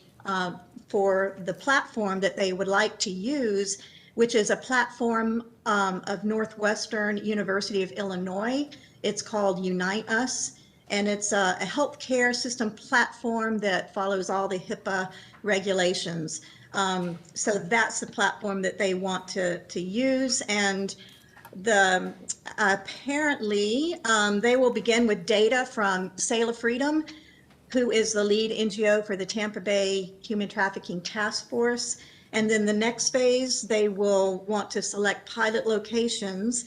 for the platform that they would like to use, which is a platform of Northwestern University of Illinois. It's called Unite Us, and it's a healthcare system platform that follows all the HIPAA regulations. So that's the platform that they want to use, and apparently they will begin with data from Sail of Freedom, who is the lead NGO for the Tampa Bay Human Trafficking Task Force. And then the next phase, they will want to select pilot locations.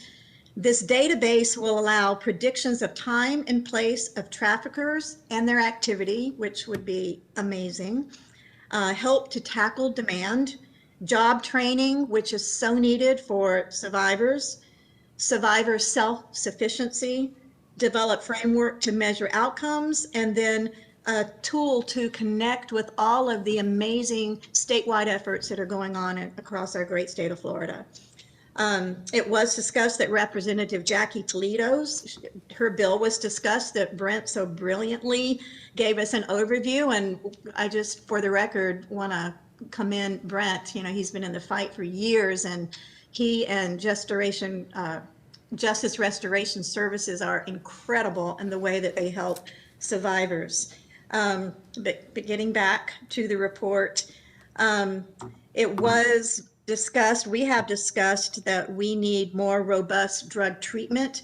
This database will allow predictions of time and place of traffickers and their activity, which would be amazing. Help to tackle demand, job training, which is so needed for survivors, survivor self-sufficiency, develop framework to measure outcomes, and then a tool to connect with all of the amazing statewide efforts that are going on across our great state of Florida. It was discussed that Representative Jackie Toledo's, her bill was discussed, that Brent so brilliantly gave us an overview. And I just, for the record, want to commend Brent. You know, he's been in the fight for years, and he and Justice Restoration Services are incredible in the way that they help survivors. But getting back to the report, it was discussed, we have discussed that we need more robust drug treatment.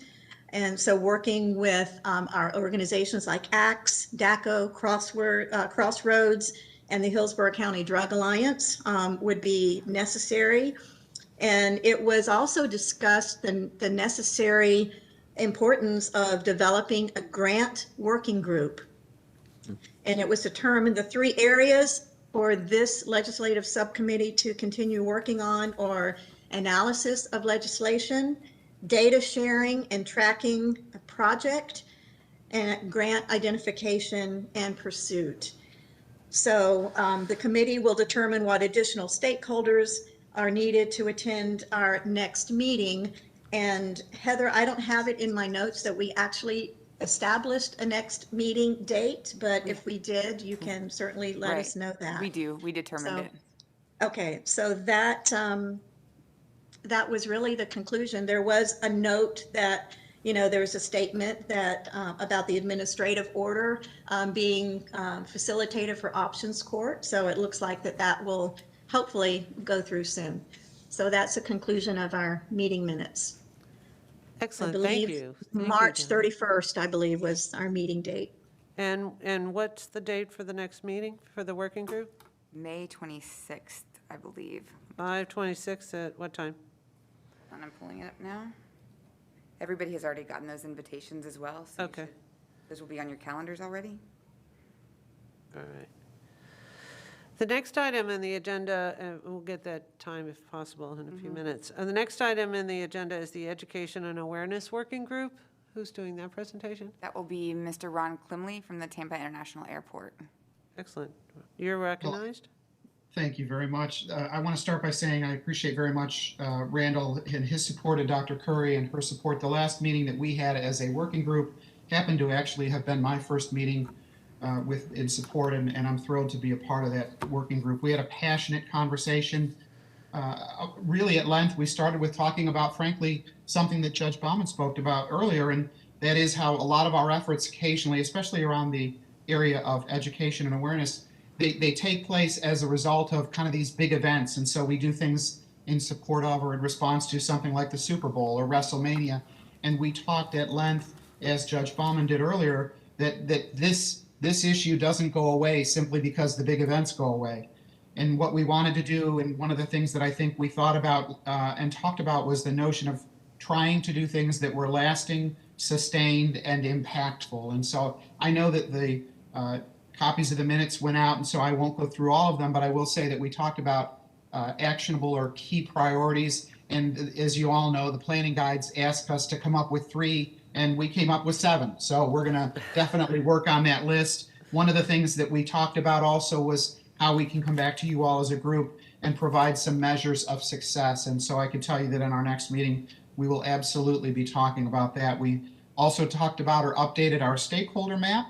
And so working with our organizations like ACTS, DACO, Crossroads, and the Hillsborough County Drug Alliance would be necessary. And it was also discussed the necessary importance of developing a grant working group. And it was determined the 3 areas for this legislative subcommittee to continue working on are analysis of legislation, data sharing and tracking a project, and grant identification and pursuit. So the committee will determine what additional stakeholders are needed to attend our next meeting. And Heather, I don't have it in my notes that we actually established a next meeting date, but if we did, you can certainly let us know that. We do. We determined it. Okay, so that that was really the conclusion. There was a note that, you know, there was a statement that about the administrative order being facilitated for options court. So it looks like that will hopefully go through soon. So that's the conclusion of our meeting minutes. Excellent, I believe thank you. Thank you, March Donna. 31st, I believe, was our meeting date. And what's the date for the next meeting for the working group? May 26th, I believe. 5/26 at what time? And I'm pulling it up now. Everybody has already gotten those invitations as well. So Okay. Those will be on your calendars already. All right. The next item in the agenda, we'll get that time if possible in a few minutes. The next item in the agenda is the Education and Awareness Working Group. Who's doing that presentation? That will be Mr. Ron Klimley from the Tampa International Airport. Excellent. You're recognized. Thank you very much. I want to start by saying I appreciate very much Randall and his support of Dr. Curry and her support. The last meeting that we had as a working group happened to actually have been my first meeting in support, and I'm thrilled to be a part of that working group. We had a passionate conversation, really at length. We started with talking about, frankly, something that Judge Bauman spoke about earlier, and that is how a lot of our efforts occasionally, especially around the area of education and awareness, they take place as a result of kind of these big events. And so we do things in support of or in response to something like the Super Bowl or WrestleMania. And we talked at length, as Judge Bauman did earlier, that this issue doesn't go away simply because the big events go away. And what we wanted to do, and one of the things that I think we thought about and talked about, was the notion of trying to do things that were lasting, sustained, and impactful. And so I know that the copies of the minutes went out, and so I won't go through all of them, but I will say that we talked about actionable or key priorities. And as you all know, the planning guides asked us to come up with 3, and we came up with 7. So we're going to definitely work on that list. One of the things that we talked about also was how we can come back to you all as a group and provide some measures of success. And so I can tell you that in our next meeting, we will absolutely be talking about that. We also talked about or updated our stakeholder map.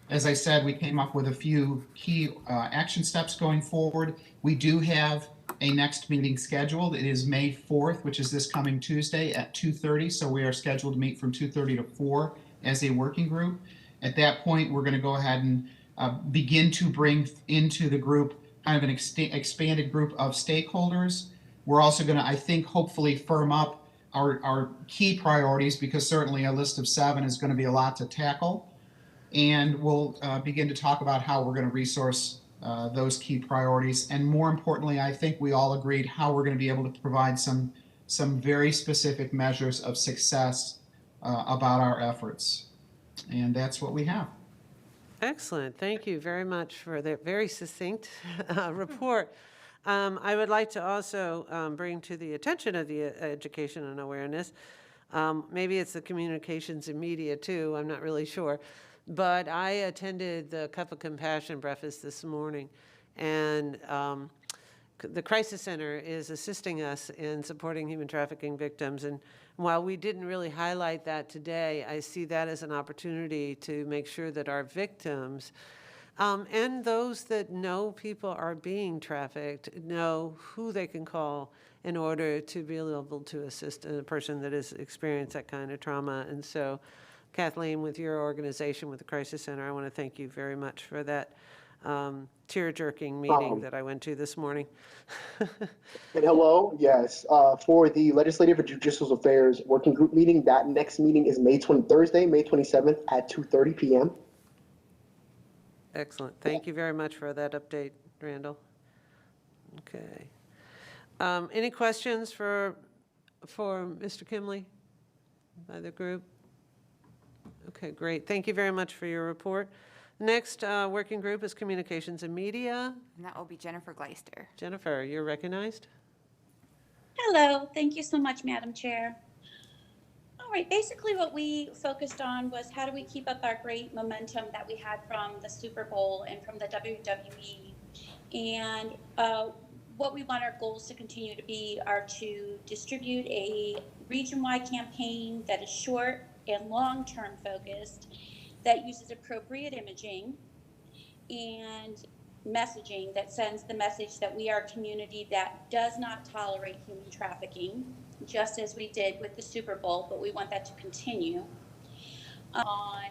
As I said, we came up with a few key action steps going forward. We do have a next meeting scheduled. It is May 4th, which is this coming Tuesday at 2:30. So we are scheduled to meet from 2:30 to 4 as a working group. At that point, we're going to go ahead and begin to bring into the group kind of an expanded group of stakeholders. We're also going to, I think, hopefully firm up our key priorities, because certainly a list of 7 is going to be a lot to tackle. And we'll begin to talk about how we're going to resource those key priorities. And more importantly, I think we all agreed how we're going to be able to provide some very specific measures of success about our efforts. And that's what we have. Excellent. Thank you very much for that very succinct report. I would like to also bring to the attention of the education and awareness, maybe it's the communications and media too, I'm not really sure, But I attended the Cup of Compassion breakfast this morning, and the Crisis Center is assisting us in supporting human trafficking victims. And while we didn't really highlight that today, I see that as an opportunity to make sure that our victims and those that know people are being trafficked know who they can call in order to be able to assist a person that has experienced that kind of trauma. And so, Kathleen, with your organization, with the Crisis Center, I want to thank you very much for that tear-jerking meeting that I went to this morning. And hello, yes, for the Legislative and Judicial Affairs Working Group meeting, that next meeting is Thursday, May 27th at 2:30 p.m. Excellent. Thank you very much for that update, Randall. Okay. Any questions for Mr. Kimberly by the group? Okay, great. Thank you very much for your report. Next working group is Communications and Media. And that will be Jennifer Gleister. Jennifer, you're recognized. Hello, thank you so much, Madam Chair. All right, basically what we focused on was how do we keep up our great momentum that we had from the Super Bowl and from the WWE. And what we want our goals to continue to be are to distribute a region-wide campaign that is short and long-term focused, that uses appropriate imaging and messaging that sends the message that we are a community that does not tolerate human trafficking, just as we did with the Super Bowl, but we want that to continue. On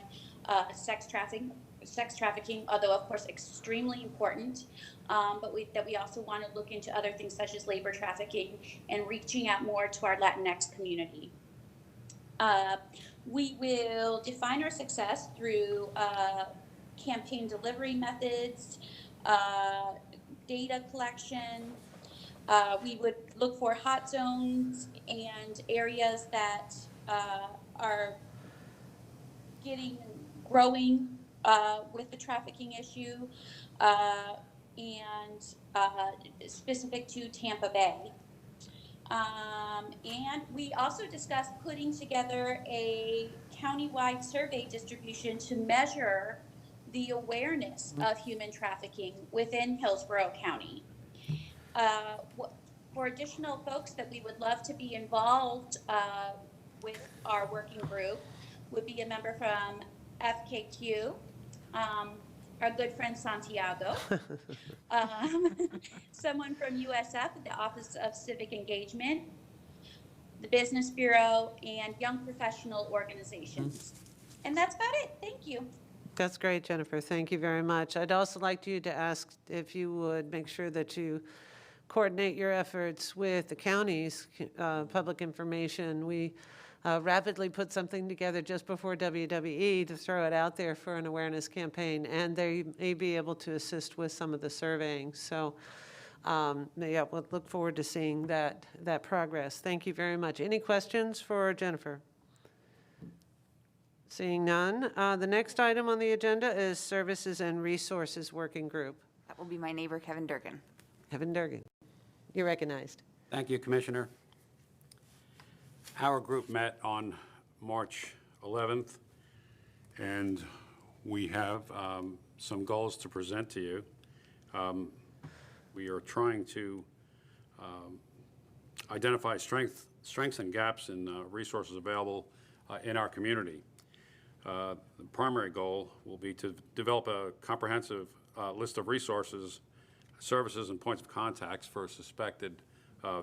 sex trafficking, although of course extremely important, but we also want to look into other things such as labor trafficking and reaching out more to our Latinx community. We will define our success through campaign delivery methods, data collection. We would look for hot zones and areas that are growing with the trafficking issue, and specific to Tampa Bay. And we also discussed putting together a countywide survey distribution to measure the awareness of human trafficking within Hillsborough County. For additional folks that we would love to be involved with our working group would be a member from FKQ, our good friend Santiago, someone from USF, the Office of Civic Engagement, the Business Bureau, and young professional organizations. And that's about it. Thank you. That's great, Jennifer. Thank you very much. I'd also like you to ask if you would make sure that you coordinate your efforts with the county's public information. We rapidly put something together just before WWE to throw it out there for an awareness campaign, and they may be able to assist with some of the surveying. So yeah, we'll look forward to seeing that progress. Thank you very much. Any questions for Jennifer? Seeing none. The next item on the agenda is Services and Resources Working Group. That will be my neighbor, Kevin Durgan. Kevin Durgan, you're recognized. Thank you, Commissioner. Our group met on March 11th, and we have some goals to present to you. We are trying to identify strengths and gaps in resources available in our community. The primary goal will be to develop a comprehensive list of resources, services, and points of contacts for suspected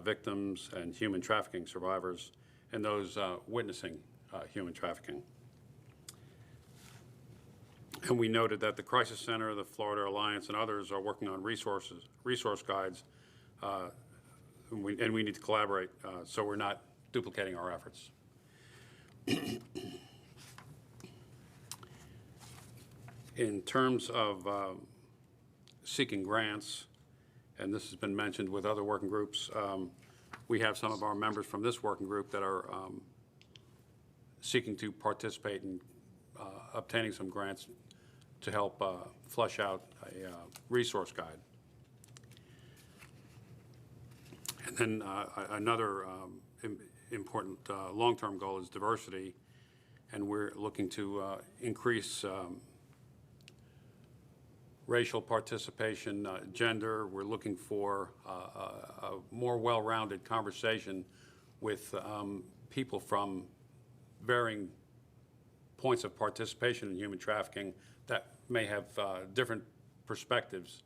victims and human trafficking survivors and those witnessing human trafficking. And we noted that the Crisis Center, the Florida Alliance, and others are working on resource guides, and we need to collaborate so we're not duplicating our efforts. In terms of seeking grants, and this has been mentioned with other working groups, we have some of our members from this working group that are seeking to participate in obtaining some grants to help flesh out a resource guide. And then another important long-term goal is diversity. and we're looking to increase racial participation, gender. We're looking for a more well-rounded conversation with people from varying points of participation in human trafficking that may have different perspectives,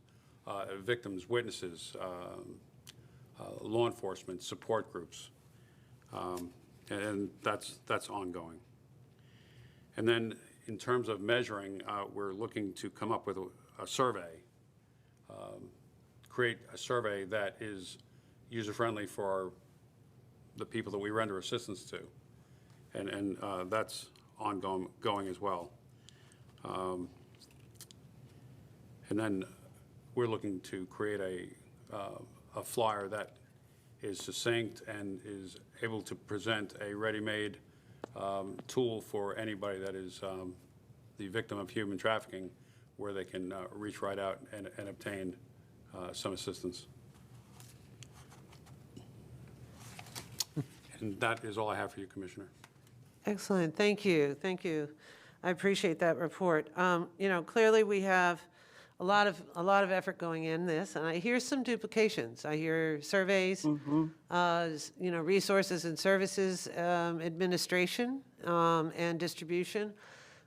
victims, witnesses, law enforcement, support groups, and that's ongoing. And then in terms of measuring, we're looking to come up with a survey, create a survey that is user-friendly for the people that we render assistance to, and that's ongoing as well. And then we're looking to create a flyer that is succinct and is able to present a ready-made tool for anybody that is the victim of human trafficking, where they can reach right out and obtain some assistance. And that is all I have for you, Commissioner. Excellent. Thank you. Thank you. I appreciate that report. You know, clearly we have a lot of effort going in this, and I hear some duplications. I hear surveys, you know, resources and services administration and distribution.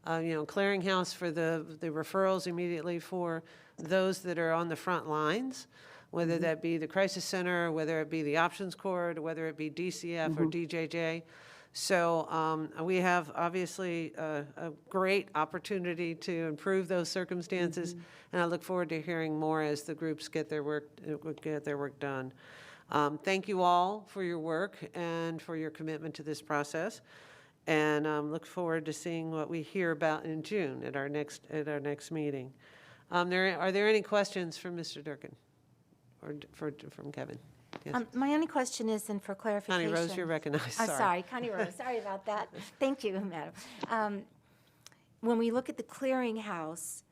You know, clearinghouse for the referrals immediately for those that are on the front lines, whether that be the crisis center, whether it be the options court, whether it be DCF or DJJ. So we have obviously a great opportunity to improve those circumstances, and I look forward to hearing more as the groups get their work done. Thank you all for your work and for your commitment to this process, and look forward to seeing what we hear about in June at our next meeting. Are there any questions for Mr. Durkin or from Kevin? Yes. My only question is, and for clarification. Connie Rose, you're recognized. I'm sorry, Connie Rose. Sorry about that. Thank you, Madam. When we look at the clearinghouse,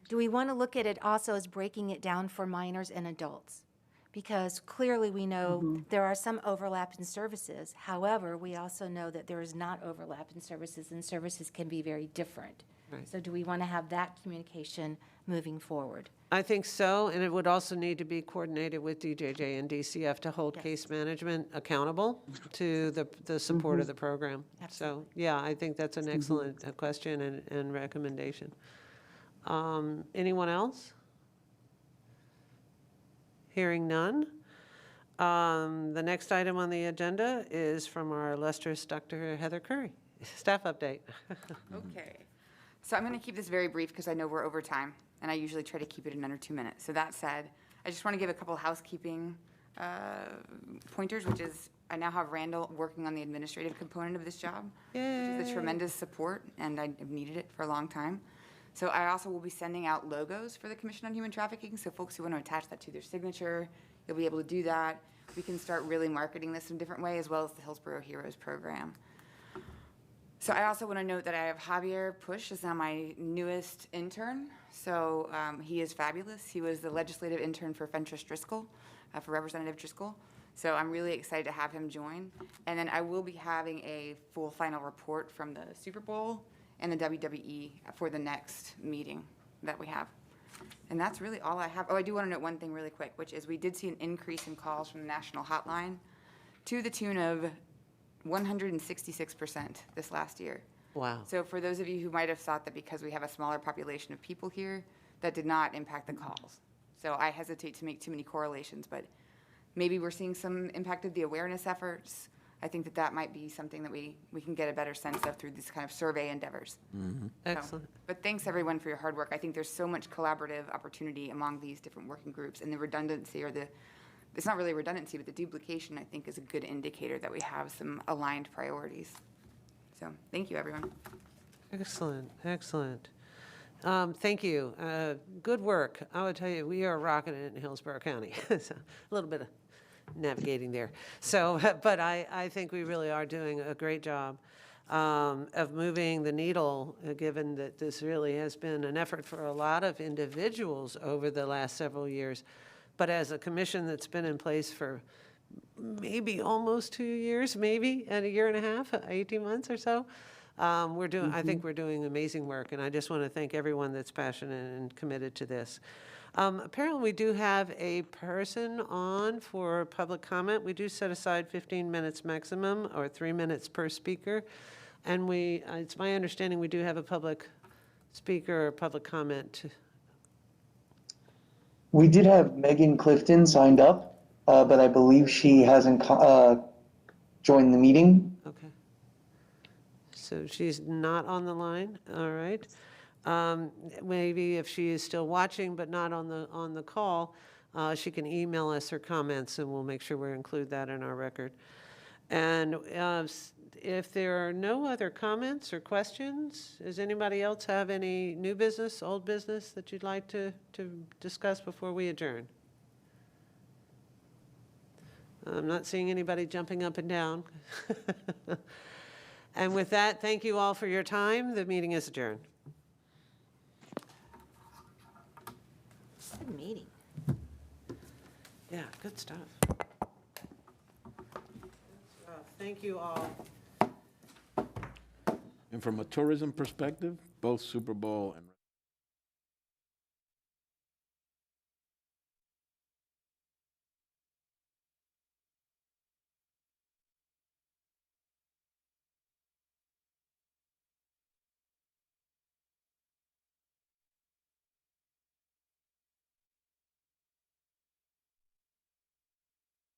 do we want to look at it also as breaking it down for minors and adults? Because clearly we know there are some overlap in services. However, we also know that there is not overlap in services, and services can be very different. Right. So do we want to have that communication moving forward? I think so, and it would also need to be coordinated with DJJ and DCF to hold case management accountable to the support of the program. Absolutely. So, yeah, I think that's an excellent question and recommendation. Anyone else? Hearing none. The next item on the agenda is from our illustrious Dr. Heather Curry. Staff update. Okay. So I'm going to keep this very brief because I know we're over time, and I usually try to keep it in under 2 minutes. So that said, I just want to give a couple housekeeping pointers, which is I now have Randall working on the administrative component of this job, which is a tremendous support, and I've needed it for a long time. So I also will be sending out logos for the Commission on Human Trafficking, so folks who want to attach that to their signature, you'll be able to do that. We can start really marketing this in a different way, as well as the Hillsborough Heroes program. So I also want to note that I have Javier Push is now my newest intern. So he is fabulous. He was the legislative intern for Fentress Driscoll, for Representative Driscoll. So I'm really excited to have him join. And then I will be having a full final report from the Super Bowl and the WWE for the next meeting that we have. And that's really all I have. Oh, I do want to note one thing really quick, which is we did see an increase in calls from the national hotline to the tune of 166% this last year. Wow. So for those of you who might have thought that because we have a smaller population of people here, that did not impact the calls. So I hesitate to make too many correlations, but maybe we're seeing some impact of the awareness efforts. I think that might be something that we can get a better sense of through these kind of survey endeavors. Excellent. But thanks everyone for your hard work. I think there's so much collaborative opportunity among these different working groups, and the redundancy or it's not really redundancy, but the duplication, I think, is a good indicator that we have some aligned priorities. So thank you, everyone. Excellent, excellent. Thank you. Good work. I would tell you, we are rocking it in Hillsborough County. So a little bit of navigating there. So, but I think we really are doing a great job of moving the needle, given that this really has been an effort for a lot of individuals over the last several years. But as a commission that's been in place for maybe almost 2 years, maybe, and a year and a half, 18 months or so, We're doing, I think we're doing amazing work, and I just want to thank everyone that's passionate and committed to this. Apparently, we do have a person on for public comment. We do set aside 15 minutes maximum, or 3 minutes per speaker. And it's my understanding we do have a public speaker or public comment. We did have Megan Clifton signed up, but I believe she hasn't joined the meeting. Okay. So she's not on the line, all right. Maybe if she is still watching but not on the call, she can email us her comments and we'll make sure we include that in our record. And if there are no other comments or questions, does anybody else have any new business, old business that you'd like to discuss before we adjourn? I'm not seeing anybody jumping up and down. And with that, thank you all for your time. The meeting is adjourned. Good meeting. Yeah, good stuff. Thank you all. And from a tourism perspective, both Super Bowl and